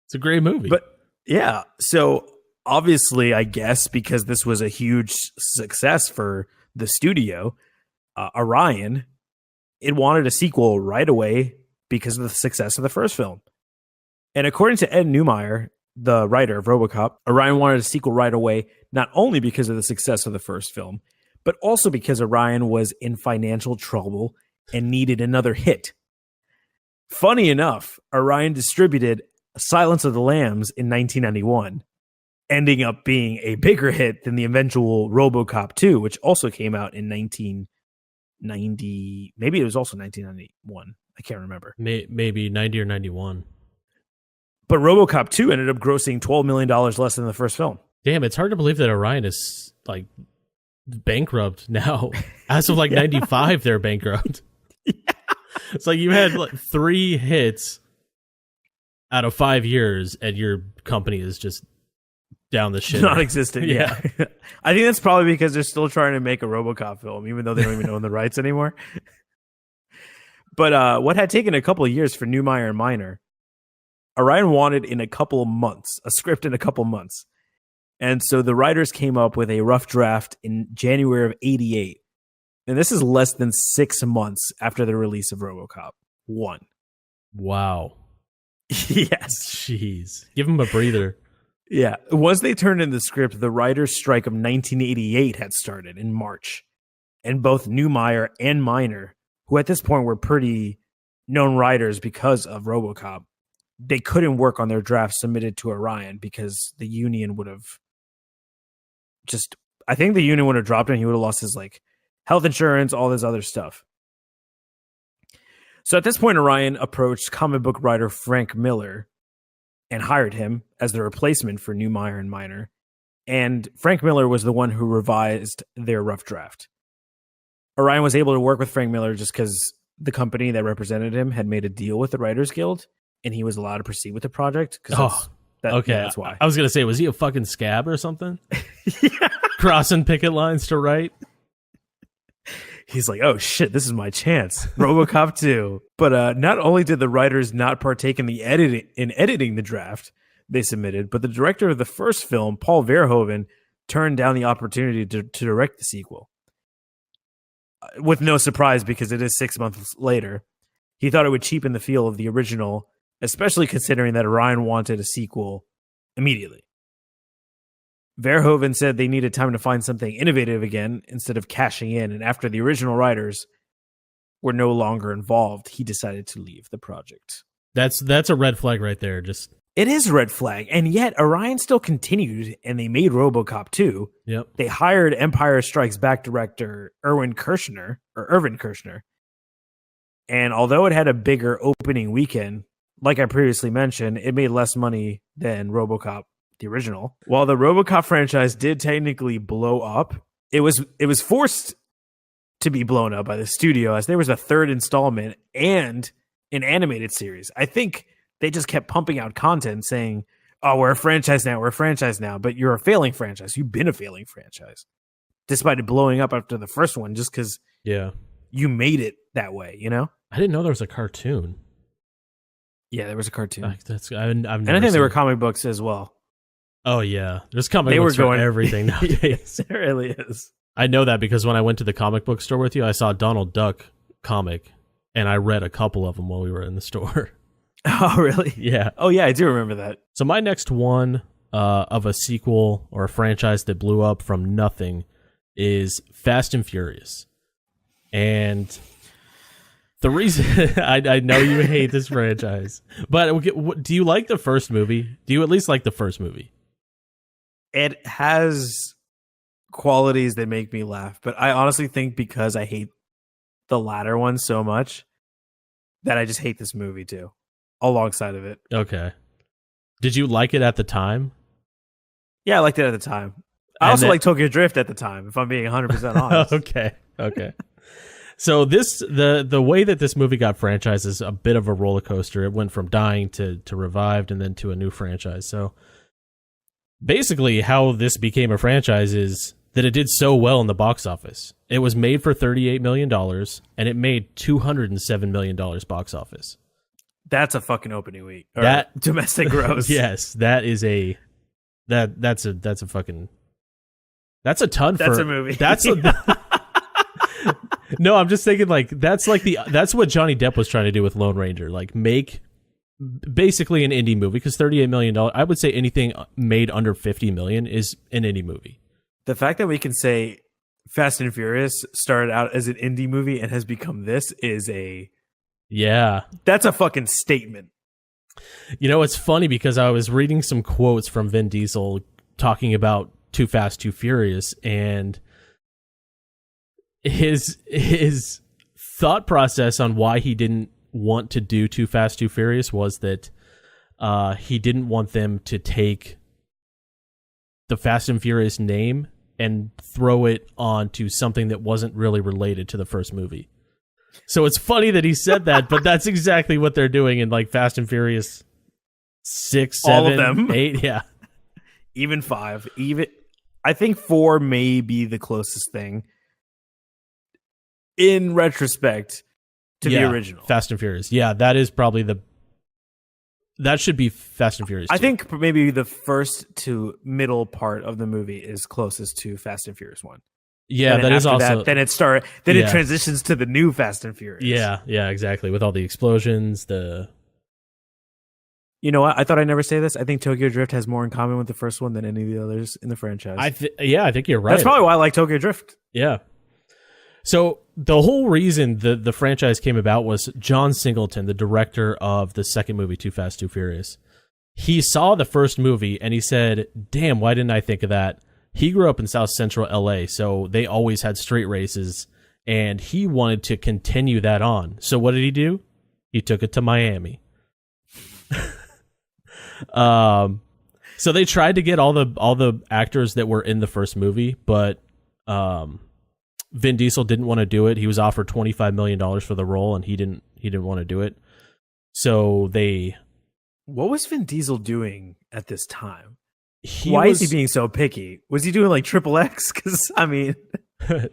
It's a great movie. But yeah, so obviously, I guess because this was a huge success for the studio, Orion, it wanted a sequel right away because of the success of the first film. And according to Ed Neumeyer, the writer of RoboCop, Orion wanted a sequel right away, not only because of the success of the first film, but also because Orion was in financial trouble and needed another hit. Funny enough, Orion distributed Silence of the Lambs in 1991, ending up being a bigger hit than the eventual RoboCop 2, which also came out in 1990. Maybe it was also 1991. I can't remember. Maybe 90 or 91. But RoboCop 2 ended up grossing $12 million less than the first film. Damn, it's hard to believe that Orion is like bankrupt now. As of like 95, they're bankrupt. Yeah. It's like you had like 3 hits out of 5 years, and your company is just down the shit. Non-existent. Yeah. I think that's probably because they're still trying to make a RoboCop film, even though they don't even own the rights anymore. But what had taken a couple of years for Neumeyer and Miner, Orion wanted in a couple of months, a script in a couple of months. And so the writers came up with a rough draft in January of 88. And this is less than 6 months after the release of RoboCop 1. Wow. Yes. Jeez. Give them a breather. Yeah. Once they turned in the script, the writer's strike of 1988 had started in March. And both Neumeyer and Miner, who at this point were pretty known writers because of RoboCop, they couldn't work on their draft submitted to Orion because the union would have I think the union would have dropped him. He would have lost his health insurance, all this other stuff. So at this point, Orion approached comic book writer Frank Miller and hired him as the replacement for Neumeyer and Miner. And Frank Miller was the one who revised their rough draft. Orion was able to work with Frank Miller just because the company that represented him had made a deal with the Writers Guild, and he was allowed to proceed with the project. Okay, that's why. I was going to say, was he a fucking scab or something? Yeah. Crossing picket lines to write? He's like, oh shit, this is my chance. RoboCop 2. But not only did the writers not partake in editing the draft they submitted, but the director of the first film, Paul Verhoeven, turned down the opportunity to direct the sequel. With no surprise, because it is 6 months later. He thought it would cheapen the feel of the original, especially considering that Orion wanted a sequel immediately. Verhoeven said they needed time to find something innovative again instead of cashing in, and after the original writers were no longer involved, he decided to leave the project. That's a red flag right there. It is a red flag, and yet Orion still continued, and they made RoboCop 2. Yep. They hired Empire Strikes Back director Irvin Kershner, And although it had a bigger opening weekend, like I previously mentioned, it made less money than RoboCop, the original. While the RoboCop franchise did technically blow up, it was forced to be blown up by the studio as there was a third installment and an animated series. I think they just kept pumping out content saying, oh, we're a franchise now, but you're a failing franchise. You've been a failing franchise. Despite it blowing up after the first one, just because you made it that way, you know? I didn't know there was a cartoon. Yeah, there was a cartoon. I've and never I think there were seen it. comic books as well. Oh, yeah. There's comic They books were going for everything nowadays. It really is. I know that because when I went to the comic book store with you, I saw a Donald Duck comic, and I read a couple of them while we were in the store. Oh, really? Yeah. Oh, yeah, I do remember that. So my next one of a sequel or a franchise that blew up from nothing is Fast and Furious. And the reason I know you hate this franchise, but do you like the first movie? Do you at least like the first movie? It has qualities that make me laugh, but I honestly think because I hate the latter one so much that I just hate this movie too, alongside of it. Okay. Did you like it at the time? Yeah, I liked it at the time. I also liked Tokyo Drift at the time, if I'm being 100% honest. Okay. So the way that this movie got franchised is a bit of a roller coaster. It went from dying to revived and then to a new franchise. So basically how this became a franchise is that it did so well in the box office. It was made for $38 million and it made $207 million box office. That's a fucking opening week. Or That domestic gross. Yes, that is that's a fucking that's a ton for That's a movie. That's a No, I'm just thinking like that's what Johnny Depp was trying to do with Lone Ranger, like make basically an indie movie because $38 million, I would say anything made under $50 million is an indie movie. The fact that we can say Fast and Furious started out as an indie movie and has become this is that's a fucking statement. You know, it's funny because I was reading some quotes from Vin Diesel talking about Too Fast, Too Furious, and his thought process on why he didn't want to do Too Fast, Too Furious was that he didn't want them to take the Fast and Furious name and throw it onto something that wasn't really related to the first movie. So it's funny that he said that, but that's exactly what they're doing in like Fast and Furious 6, 7, All of them. 8, yeah. Even 5. I think 4 may be the closest thing in retrospect to the original. Fast and Furious. Yeah, that is probably that should be Fast and Furious 2. I think maybe the first to middle part of the movie is closest to Fast and Furious 1. Yeah, that is also then it transitions to the new Fast and Furious. Yeah, exactly. With all the explosions, You know what? I thought I'd never say this. I think Tokyo Drift has more in common with the first one than any of the others in the franchise. I think you're right. That's probably why I like Tokyo Drift. Yeah. So the whole reason the franchise came about was John Singleton, the director of the second movie, Too Fast, Too Furious. He saw the first movie and he said, damn, why didn't I think of that? He grew up in South Central LA, so they always had street races, and he wanted to continue that on. So what did he do? He took it to Miami. So they tried to get all the actors that were in the first movie, but Vin Diesel didn't want to do it. He was offered $25 million for the role, and he didn't want to do it. So what was Vin Diesel doing at this time? Why is he being so picky? Was he doing like Triple X? Because I mean,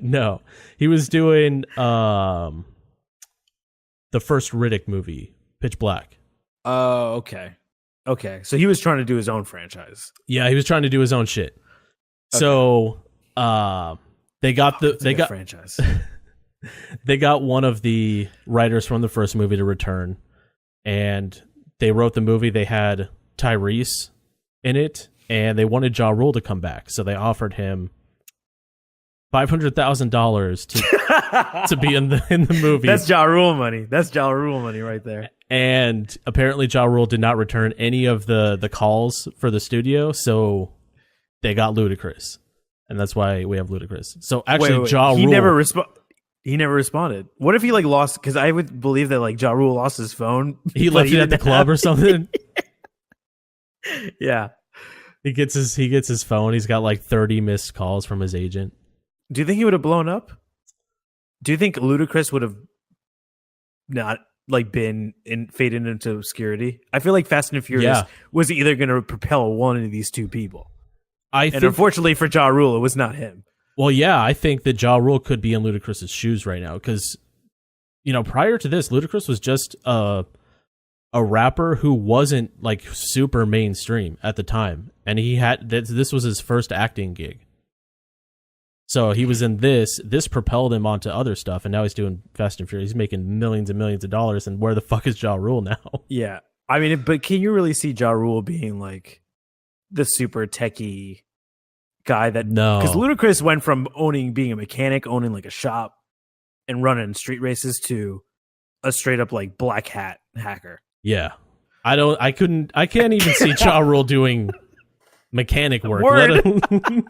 no, he was doing the first Riddick movie, Pitch Black. Oh, okay. So he was trying to do his own franchise. Yeah, he was trying to do his own shit. Okay. So they got franchise. They got one of the writers from the first movie to return, and they wrote the movie. They had Tyrese in it, and they wanted Ja Rule to come back, so they offered him $500,000 to be in the movie. That's Ja Rule money. That's Ja Rule money right there. And apparently Ja Rule did not return any of the calls for the studio, so they got Ludacris. And that's why we have Ludacris. So actually, wait. Ja Rule... He never responded. He never responded. What if he like lost? Because I would believe that like Ja Rule lost his phone. He but left it at the didn't club have- or something. Yeah. He gets his phone. He's got like 30 missed calls from his agent. Do you think he would have blown up? Do you think Ludacris would have not like been faded into obscurity? I feel like Fast and Furious Yeah. was either going to propel one of these two people, I and think. unfortunately for Ja Rule, it was not him. Well, yeah, I think that Ja Rule could be in Ludacris's shoes right now because, prior to this, Ludacris was just a rapper who wasn't like super mainstream at the time, and he had this was his first acting gig. So he was in this. This propelled him onto other stuff, and now he's doing Fast and Furious. He's making millions and millions of dollars. And where the fuck is Ja Rule now? Yeah, I mean, but can you really see Ja Rule being like the super techie guy that? No, because Ludacris went from being a mechanic, owning like a shop, and running street races to a straight up like black hat hacker. Yeah, I can't even see Ja Rule doing mechanic work. Word. Let alone-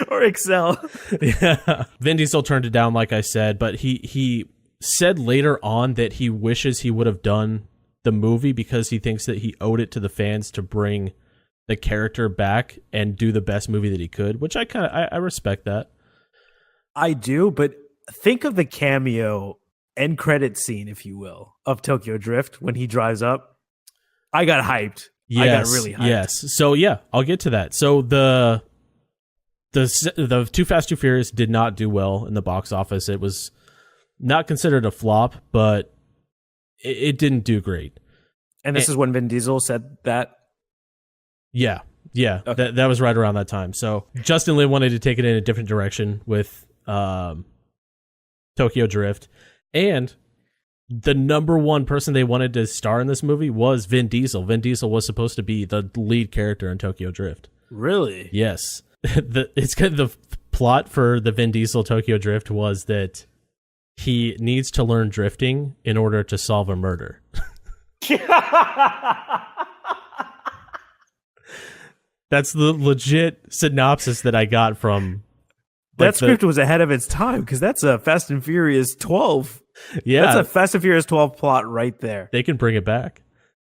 Or Excel. Yeah. Vin Diesel turned it down, like I said, but he said later on that he wishes he would have done the movie because he thinks that he owed it to the fans to bring the character back and do the best movie that he could, which I respect that. I do, but think of the cameo end credit scene, if you will, of Tokyo Drift when he drives up. I got hyped. Yes, I got really hyped. Yes. So yeah, I'll get to that. So the Too Fast, Too Furious did not do well in the box office. It was not considered a flop, but it didn't do great. And this is when Vin Diesel said that. Yeah. Okay. That was right around that time. So Justin Lin wanted to take it in a different direction with Tokyo Drift, and the number one person they wanted to star in this movie was Vin Diesel. Vin Diesel was supposed to be the lead character in Tokyo Drift. Really? Yes. The plot for the Vin Diesel Tokyo Drift was that he needs to learn drifting in order to solve a murder. That's the legit synopsis that I got from That script was ahead of its time because that's a Fast and Furious 12. Yeah, That's a Fast and Furious 12 plot right there. they can bring it back.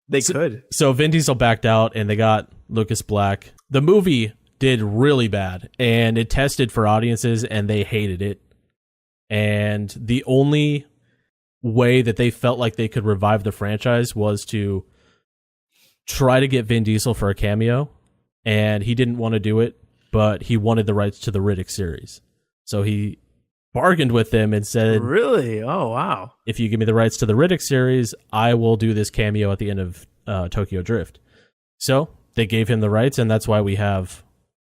They could. So Vin Diesel backed out and they got Lucas Black. The movie did really bad and it tested for audiences and they hated it. And the only way that they felt like they could revive the franchise was to try to get Vin Diesel for a cameo. And he didn't want to do it, but he wanted the rights to the Riddick series. So he bargained with them and said, Really? Oh, wow. if you give me the rights to the Riddick series, I will do this cameo at the end of Tokyo Drift. So they gave him the rights, and that's why we have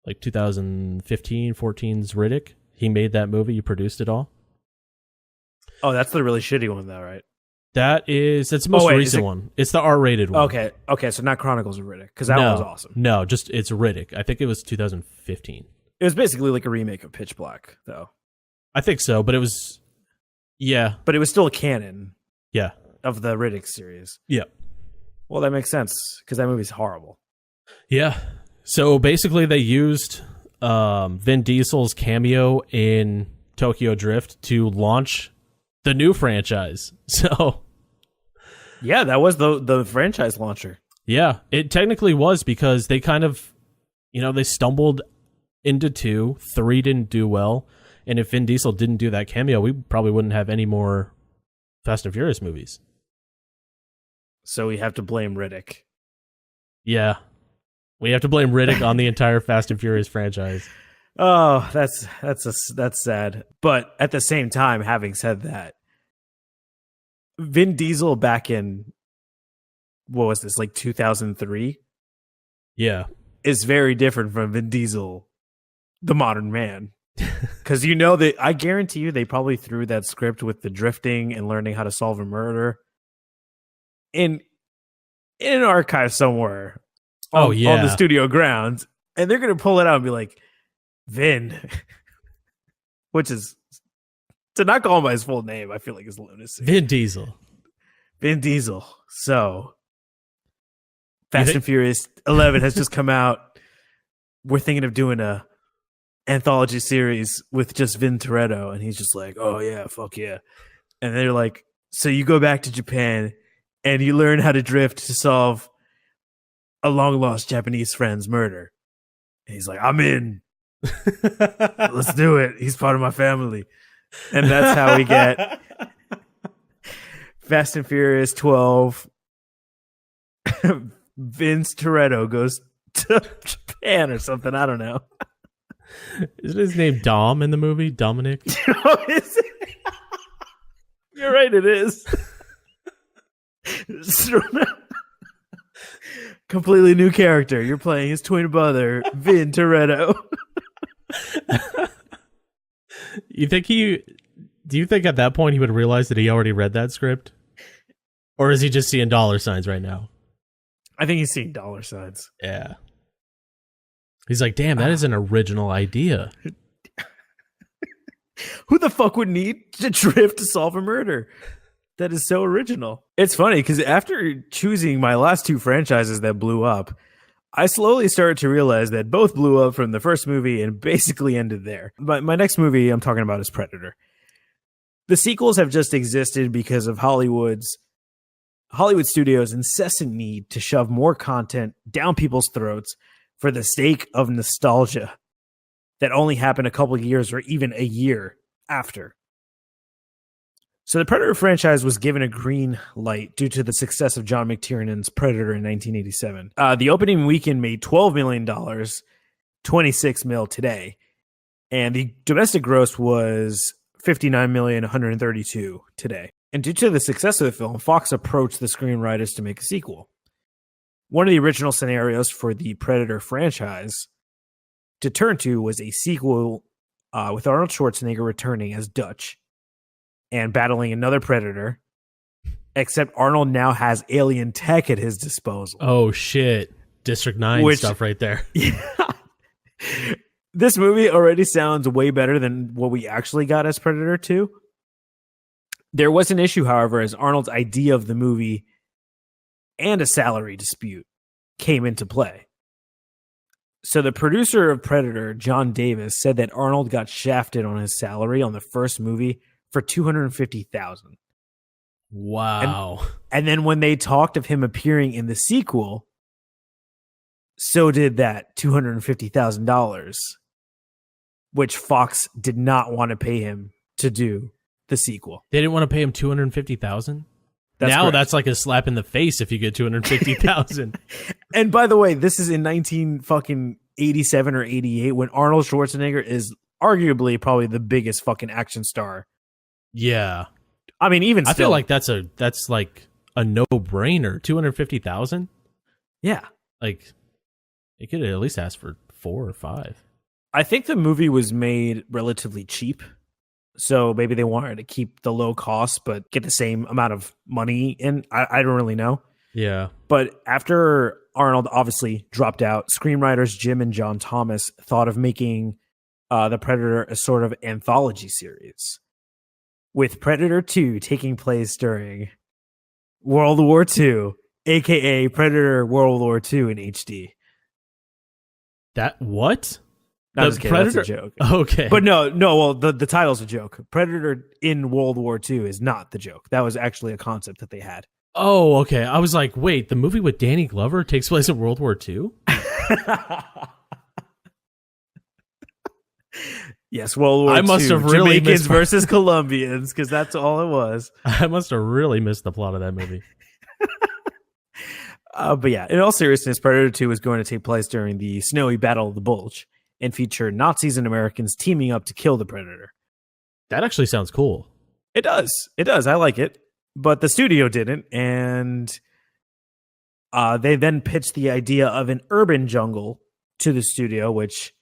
like 2015, 14's Riddick. He made that movie. He produced it all. Oh, that's the really shitty one, though, right? It's the most wait, is recent it- one. It's the R-rated one. Okay, so not Chronicles of Riddick, because that no, one was awesome. No, just it's Riddick. I think it was 2015. It was basically like a remake of Pitch Black, though. I think so, but it was, yeah, But it was still a canon yeah, of the Riddick series. yeah. Well, that makes sense, because that movie's horrible. Yeah. So basically, they used Vin Diesel's cameo in Tokyo Drift to launch the new franchise. So Yeah, that was the franchise launcher. yeah, it technically was because they kind of, they stumbled into 2, 3 didn't do well, and if Vin Diesel didn't do that cameo, we probably wouldn't have any more Fast and Furious movies. So we have to blame Riddick. Yeah. We have to blame Riddick on the entire Fast and Furious franchise. Oh, that's sad. But at the same time, having said that, Vin Diesel back in, what was this, like 2003, Yeah. is very different from Vin Diesel, the modern man. Because that I guarantee you they probably threw that script with the drifting and learning how to solve a murder in an archive somewhere. Oh, on yeah. the studio grounds, and they're gonna pull it out and be like, Vin, which is, to not call him by his full name, I feel like is lunacy. Vin Diesel. Vin Diesel. So Fast and Furious 11 has just come out. We're thinking of doing a anthology series with just Vin Toretto, and he's just like, oh yeah, fuck yeah. And they're like, so you go back to Japan and you learn how to drift to solve a long lost Japanese friend's murder. And he's like, I'm in. Let's do it. He's part of my family. And that's how we get Fast and Furious 12. Vince Toretto goes to Japan or something. I don't know. Isn't his name Dom in the movie? Dominic? Oh, is it? You're right, it is. Completely new character. You're playing his twin brother, Vin Toretto. Do you think at that point he would realize that he already read that script? Or is he just seeing dollar signs right now? I think he's seeing dollar signs. Yeah. He's like, damn, that is an original idea. Who the fuck would need to drift to solve a murder? That is so original. It's funny because after choosing my last two franchises that blew up, I slowly started to realize that both blew up from the first movie and basically ended there. But my next movie I'm talking about is Predator. The sequels have just existed because of Hollywood studios' incessant need to shove more content down people's throats for the sake of nostalgia that only happened a couple of years or even a year after. So the Predator franchise was given a green light due to the success of John McTiernan's Predator in 1987. The opening weekend made $12 million, $26 million today, and the domestic gross was $59,132,000 today. And due to the success of the film, Fox approached the screenwriters to make a sequel. One of the original scenarios for the Predator franchise to turn to was a sequel with Arnold Schwarzenegger returning as Dutch and battling another Predator, except Arnold now has alien tech at his disposal. Oh, shit. District 9 stuff right there. Yeah. This movie already sounds way better than what we actually got as Predator 2. There was an issue, however, as Arnold's idea of the movie and a salary dispute came into play. So the producer of Predator, John Davis, said that Arnold got shafted on his salary on the first movie for $250,000. Wow. And then when they talked of him appearing in the sequel, so did that $250,000, which Fox did not want to pay him to do the sequel. They didn't want to pay him $250,000? Now correct. that's like a slap in the face if you get $250,000. And by the way, this is in 1987 or 88 when Arnold Schwarzenegger is arguably probably the biggest fucking action star. Yeah. I mean, even still, I feel like that's like a no-brainer. $250,000? Yeah. Like, it could at least ask for 4 or 5. I think the movie was made relatively cheap. So maybe they wanted to keep the low cost, but get the same amount of money in. I don't really know. Yeah. But after Arnold obviously dropped out, screenwriters Jim and John Thomas thought of making The Predator a sort of anthology series, with Predator 2 taking place during World War II, a.k.a. Predator World War II in HD. That what? No, just kidding, Predator? that's a joke. Okay. But no, well, the title's a joke. Predator in World War II is not the joke. That was actually a concept that they had. Oh, okay. I was like, wait, the movie with Danny Glover takes place in World War II? Yes, World War II. I must have really Jamaicans versus Colombians, because that's all it was. I must have really missed the plot of that movie. But yeah, in all seriousness, Predator 2 is going to take place during the snowy Battle of the Bulge and feature Nazis and Americans teaming up to kill the Predator. That actually sounds cool. It does. It does. I like it. But the studio didn't, and they then pitched the idea of an urban jungle to the studio, which,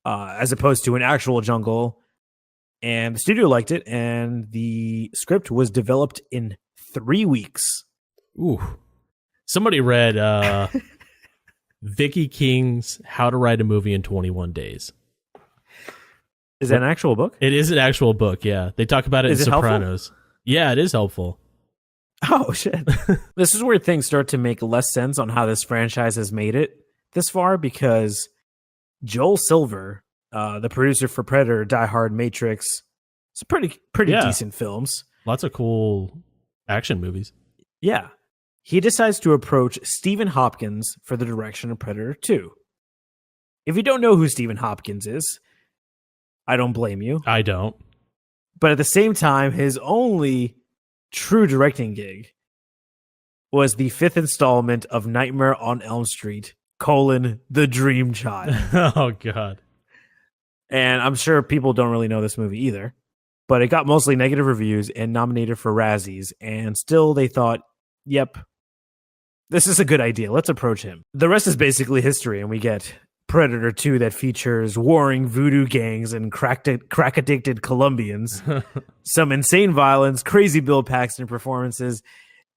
as opposed to an actual jungle, and the studio liked it, and the script was developed in 3 weeks. Ooh. Somebody read Vicky King's How to Write a Movie in 21 Days. Is that an actual book? It is an actual book, yeah. They talk about it Is in it helpful? Sopranos. Yeah, it is helpful. Oh, shit. This is where things start to make less sense on how this franchise has made it this far, because Joel Silver, the producer for Predator, Die Hard, Matrix. It's pretty Yeah. decent films. Lots of cool action movies. Yeah. He decides to approach Stephen Hopkins for the direction of Predator 2. If you don't know who Stephen Hopkins is, I don't blame you. I don't. But at the same time, his only true directing gig was the 5th installment of Nightmare on Elm Street, The Dream Child. Oh, God. And I'm sure people don't really know this movie either. But it got mostly negative reviews and nominated for Razzies. And still they thought, yep, this is a good idea. Let's approach him. The rest is basically history. And we get Predator 2 that features warring voodoo gangs and crack-addicted Colombians, some insane violence, crazy Bill Paxton performances,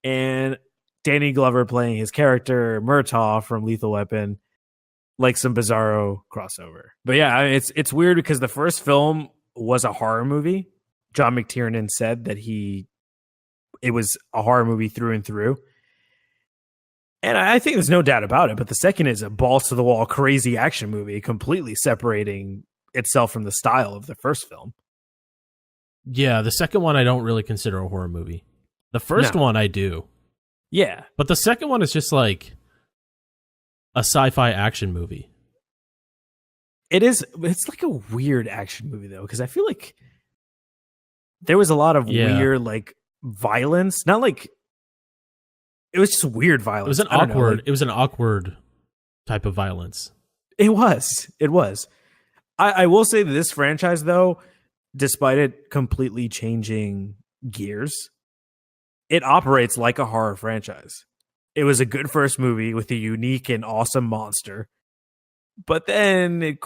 and Danny Glover playing his character, Murtaugh from Lethal Weapon, like some bizarro crossover. But yeah, it's weird because the first film was a horror movie. John McTiernan said that it was a horror movie through and through. And I think there's no doubt about it, but the second is a balls to the wall crazy action movie, completely separating itself from the style of the first film. Yeah, the second one I don't really consider a horror movie. The first one I do. Yeah. But the second one is just like a sci-fi action movie. It's like a weird action movie though, because I feel like there was a lot of weird like violence, not like it was just weird violence. It was an awkward. It was an awkward type of violence. It was. I will say that this franchise, though, despite it completely changing gears, it operates like a horror franchise. It was a good first movie with a unique and awesome monster, but then it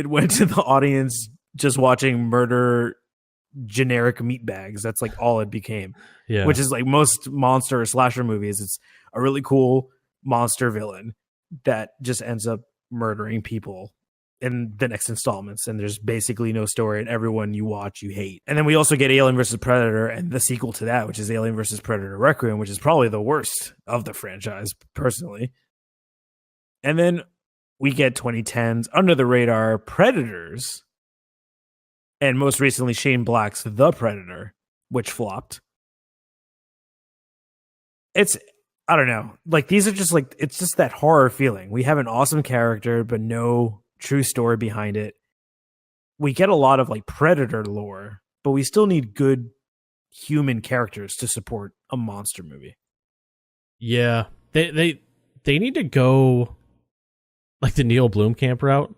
went to the audience just watching murder generic meatbags. That's like all it became. Yeah. Which is like most monster or slasher movies. It's a really cool monster villain that just ends up murdering people in the next installments. And there's basically no story, and everyone you watch, you hate. And then we also get Alien vs. Predator and the sequel to that, which is Alien vs. Predator Requiem, which is probably the worst of the franchise, personally. And then we get 2010's under the radar Predators, and most recently Shane Black's The Predator, which flopped. I don't know. Like, these are just like, it's just that horror feeling. We have an awesome character, but no true story behind it. We get a lot of like Predator lore, but we still need good human characters to support a monster movie. Yeah. They need to go like the Neil Blomkamp route.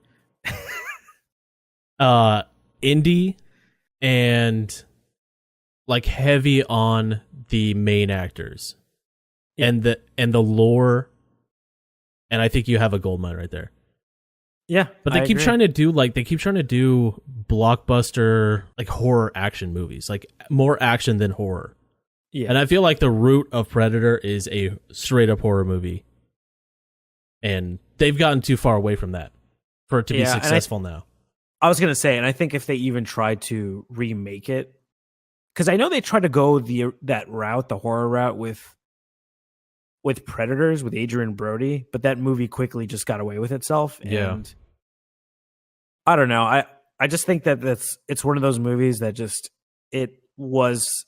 Indie and like heavy on the main actors. Yeah. And the lore, and I think you have a gold mine right there. Yeah, but they keep trying to do blockbuster like horror action movies, like more action than horror. Yeah, and I feel like the root of Predator is a straight up horror movie, and they've gotten too far away from that for it to be successful now. I was gonna say, and I think if they even tried to remake it, because I know they tried to go that route, the horror route with Predators, with Adrian Brody, but that movie quickly just got away with itself. And I don't know. I just think that it's one of those movies that just, it was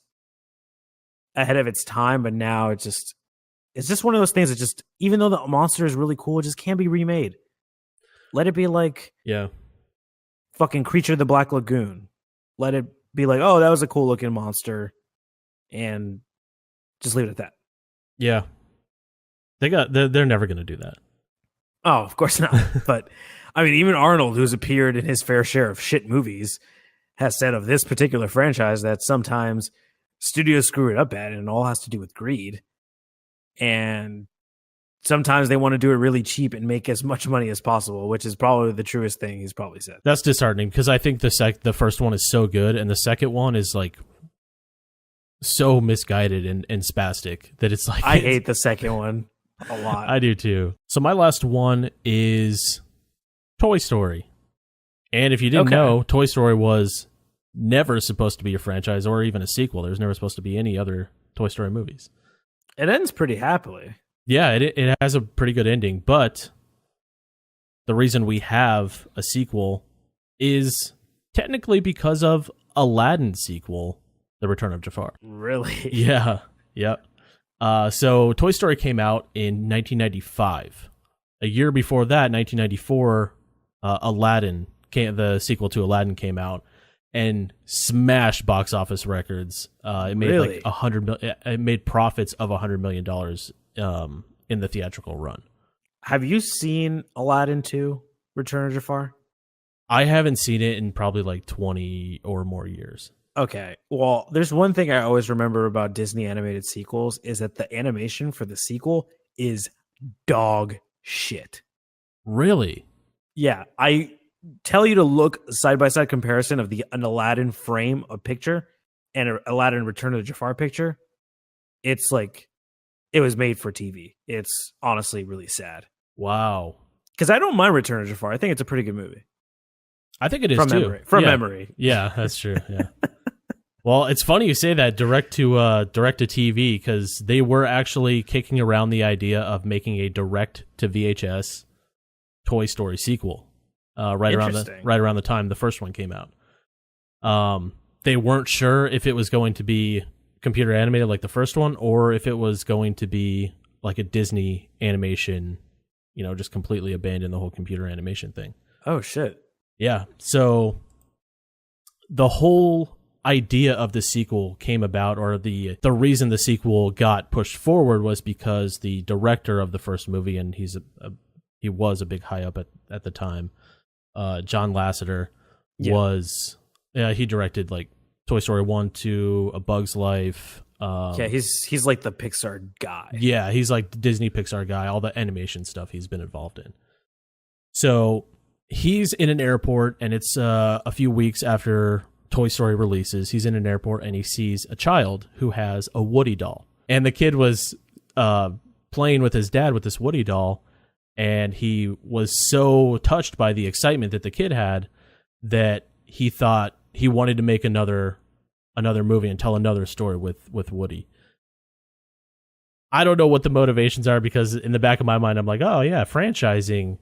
ahead of its time, but now it's just one of those things that just, even though the monster is really cool, it just can't be remade. Let it be like fucking Creature of the Black Lagoon. Let it be like, oh, that was a cool looking monster, and just leave it at that. Yeah. They're never going to do that. Oh, of course not. But I mean, even Arnold, who's appeared in his fair share of shit movies, has said of this particular franchise that sometimes studios screw it up at it, and it all has to do with greed. And sometimes they want to do it really cheap and make as much money as possible, which is probably the truest thing he's probably said. That's disheartening, because I think the first one is so good, and the second one is like so misguided and spastic that it's like, I hate the second one a lot. I do too. So my last one is Toy Story. And if you didn't know, Toy Story was never supposed to be a franchise or even a sequel. There's never supposed to be any other Toy Story movies. It ends pretty happily. Yeah, it has a pretty good ending, but the reason we have a sequel is technically because of Aladdin sequel, The Return of Jafar. Really? Yeah. Yep. So Toy Story came out in 1995. A year before that, 1994, the sequel to Aladdin came out and smashed box office records. It made Really? like it made profits of $100 million in the theatrical run. Have you seen Aladdin 2, Return of Jafar? I haven't seen it in probably like 20 or more years. Okay. Well, there's one thing I always remember about Disney animated sequels is that the animation for the sequel is dog shit. Really? Yeah, I tell you to look side by side comparison of an Aladdin frame a picture and an Aladdin Return of the Jafar picture. It's like it was made for TV. It's honestly really sad Wow. because I don't mind Return of Jafar. I think it's a pretty good movie I think it is from too. memory. From Yeah. memory, Yeah, that's true. Yeah. Well, it's funny you say that direct to TV because they were actually kicking around the idea of making a direct to VHS Toy Story sequel. Right around the time the first one came out. They weren't sure if it was going to be computer animated like the first one or if it was going to be like a Disney animation, just completely abandon the whole computer animation thing. Oh shit! Yeah. So the whole idea of the sequel came about, or the reason the sequel got pushed forward was because the director of the first movie, and he was a big high up at the time, John Lasseter, he directed like Toy Story 1, 2, A Bug's Life. Yeah, he's like the Pixar guy. Yeah, he's like the Disney Pixar guy, all the animation stuff he's been involved in. So he's in an airport, and it's a few weeks after Toy Story releases. He's in an airport, and he sees a child who has a Woody doll. And the kid was playing with his dad with this Woody doll, and he was so touched by the excitement that the kid had that he thought he wanted to make another movie and tell another story with Woody. I don't know what the motivations are because in the back of my mind, I'm like, oh yeah, franchising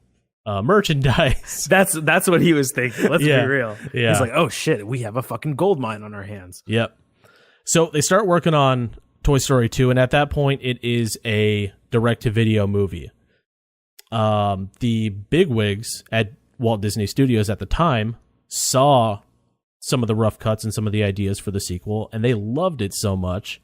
merchandise. That's what he was thinking. Let's be real. Yeah. He's like, oh shit, we have a fucking gold mine on our hands. Yep. So they start working on Toy Story 2, and at that point, it is a direct-to-video movie. The bigwigs at Walt Disney Studios at the time saw some of the rough cuts and some of the ideas for the sequel, and they loved it so much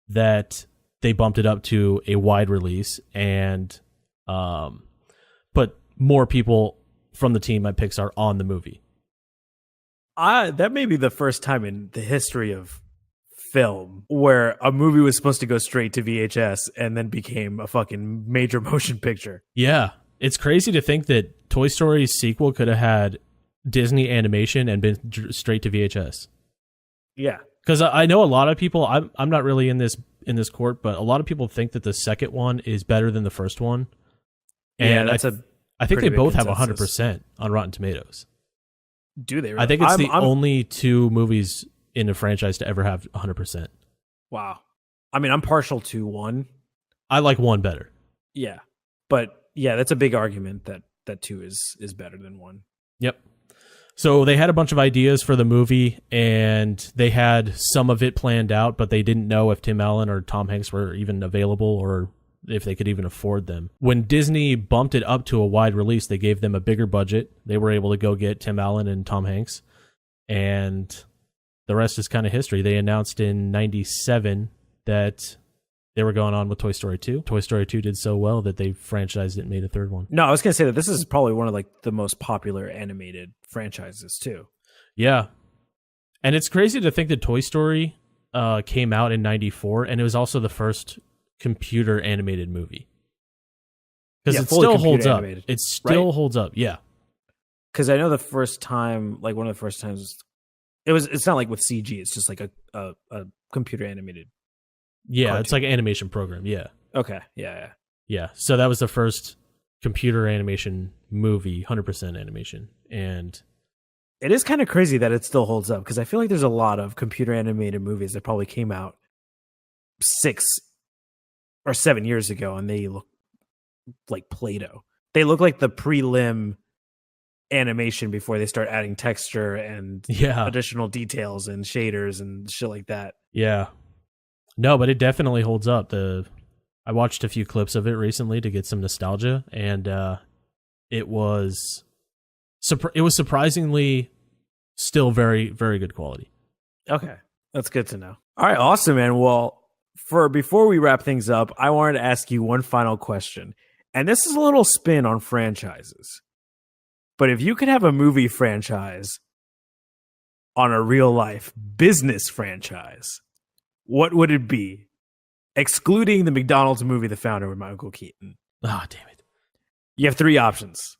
that they bumped it up to a wide release and put more people from the team at Pixar on the movie. That may be the first time in the history of film where a movie was supposed to go straight to VHS and then became a fucking major motion picture. Yeah. It's crazy to think that Toy Story's sequel could have had Disney animation and been straight to VHS. Yeah. Because I know a lot of people, I'm not really in this court, but a lot of people think that the second one is better than the first one. And that's I think they pretty big both have consensus. 100% on Rotten Tomatoes. Do they really? I think it's I'm only two movies in a franchise to ever have 100%. Wow. I mean, I'm partial to one. I like one better. Yeah. But yeah, that's a big argument that two is better than one. Yep. So they had a bunch of ideas for the movie, and they had some of it planned out, but they didn't know if Tim Allen or Tom Hanks were even available or if they could even afford them. When Disney bumped it up to a wide release, they gave them a bigger budget. They were able to go get Tim Allen and Tom Hanks, and the rest is kind of history. They announced in 97 that they were going on with Toy Story 2. Toy Story 2 did so well that they franchised it and made a third one. No, I was going to say that this is probably one of like the most popular animated franchises too. Yeah. And it's crazy to think that Toy Story came out in 94, and it was also the first computer animated movie. Because Yeah, it fully still computer holds up. animated, It still right? holds up, yeah. Because I know the first time, like one of the first times, it's not like with CG. It's just like a computer animated. Yeah, Cartoon. it's like an animation program, yeah. Okay, yeah. Yeah, so that was the first computer animation movie, 100% animation. And It is kind of crazy that it still holds up because I feel like there's a lot of computer animated movies that probably came out 6 or 7 years ago and they look like Play-Doh. They look like the prelim animation before they start adding texture and additional details and shaders and shit like that. Yeah. No, but it definitely holds up. I watched a few clips of it recently to get some nostalgia, and it was surprisingly still very, very good quality. Okay, that's good to know. All right, awesome, man. Well, before we wrap things up, I wanted to ask you one final question, and this is a little spin on franchises. But if you could have a movie franchise on a real life business franchise, what would it be? Excluding the McDonald's movie, The Founder, with Michael Keaton. Oh, damn it. You have three options: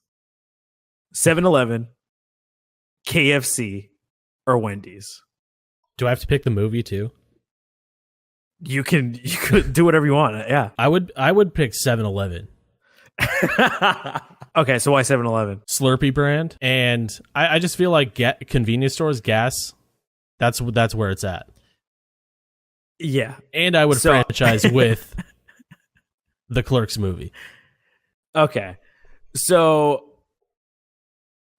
7-Eleven, KFC, or Wendy's. Do I have to pick the movie too? You could do whatever you want. Yeah. I would pick 7-Eleven. Okay, so why 7-Eleven? Slurpee brand. And I just feel like convenience stores, gas, that's where it's at. Yeah. And I would franchise with the Clerks movie. Okay. So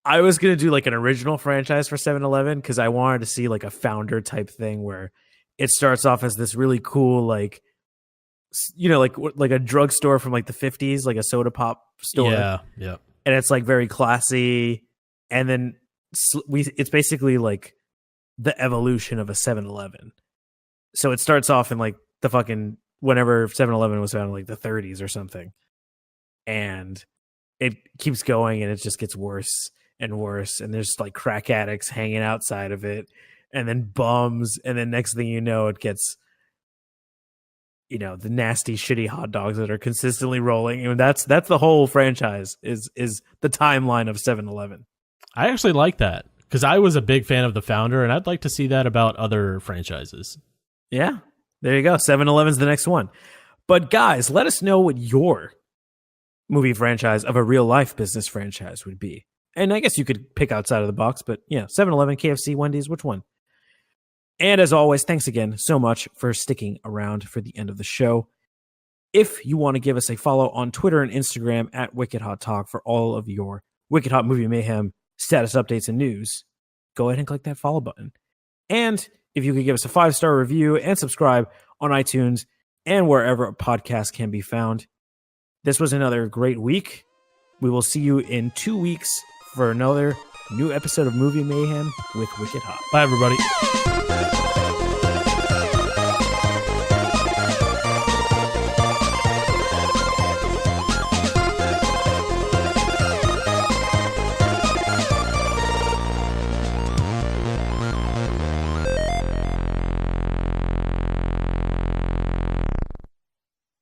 I was going to do like an original franchise for 7-Eleven because I wanted to see like a founder type thing where it starts off as this really cool, like, you know, like a drugstore from like the 50s, like a soda pop store. Yeah. Yeah. And it's like very classy. And then it's basically like the evolution of a 7-Eleven. So it starts off in like the fucking whenever 7-Eleven was founded, like the 30s or something. And it keeps going and it just gets worse and worse. And there's like crack addicts hanging outside of it and then bums. And then next thing you know, it gets, you know, the nasty, shitty hot dogs that are consistently rolling. And that's the whole franchise is the timeline of 7-Eleven. I actually like that because I was a big fan of The Founder and I'd like to see that about other franchises. Yeah, there you go. 7-Eleven's the next one. But guys, let us know what your movie franchise of a real life business franchise would be. And I guess you could pick outside of the box, but yeah, 7-Eleven, KFC, Wendy's, which one? And as always, thanks again so much for sticking around for the end of the show. If you want to give us a follow on Twitter and Instagram at Wicked Hot Talk for all of your Wicked Hot Movie Mayhem status updates and news, go ahead and click that follow button. And if you could give us a 5-star review and subscribe on iTunes and wherever a podcast can be found. This was another great week. We will see you in 2 weeks for another new episode of Movie Mayhem with Wicked Hot. Bye, everybody.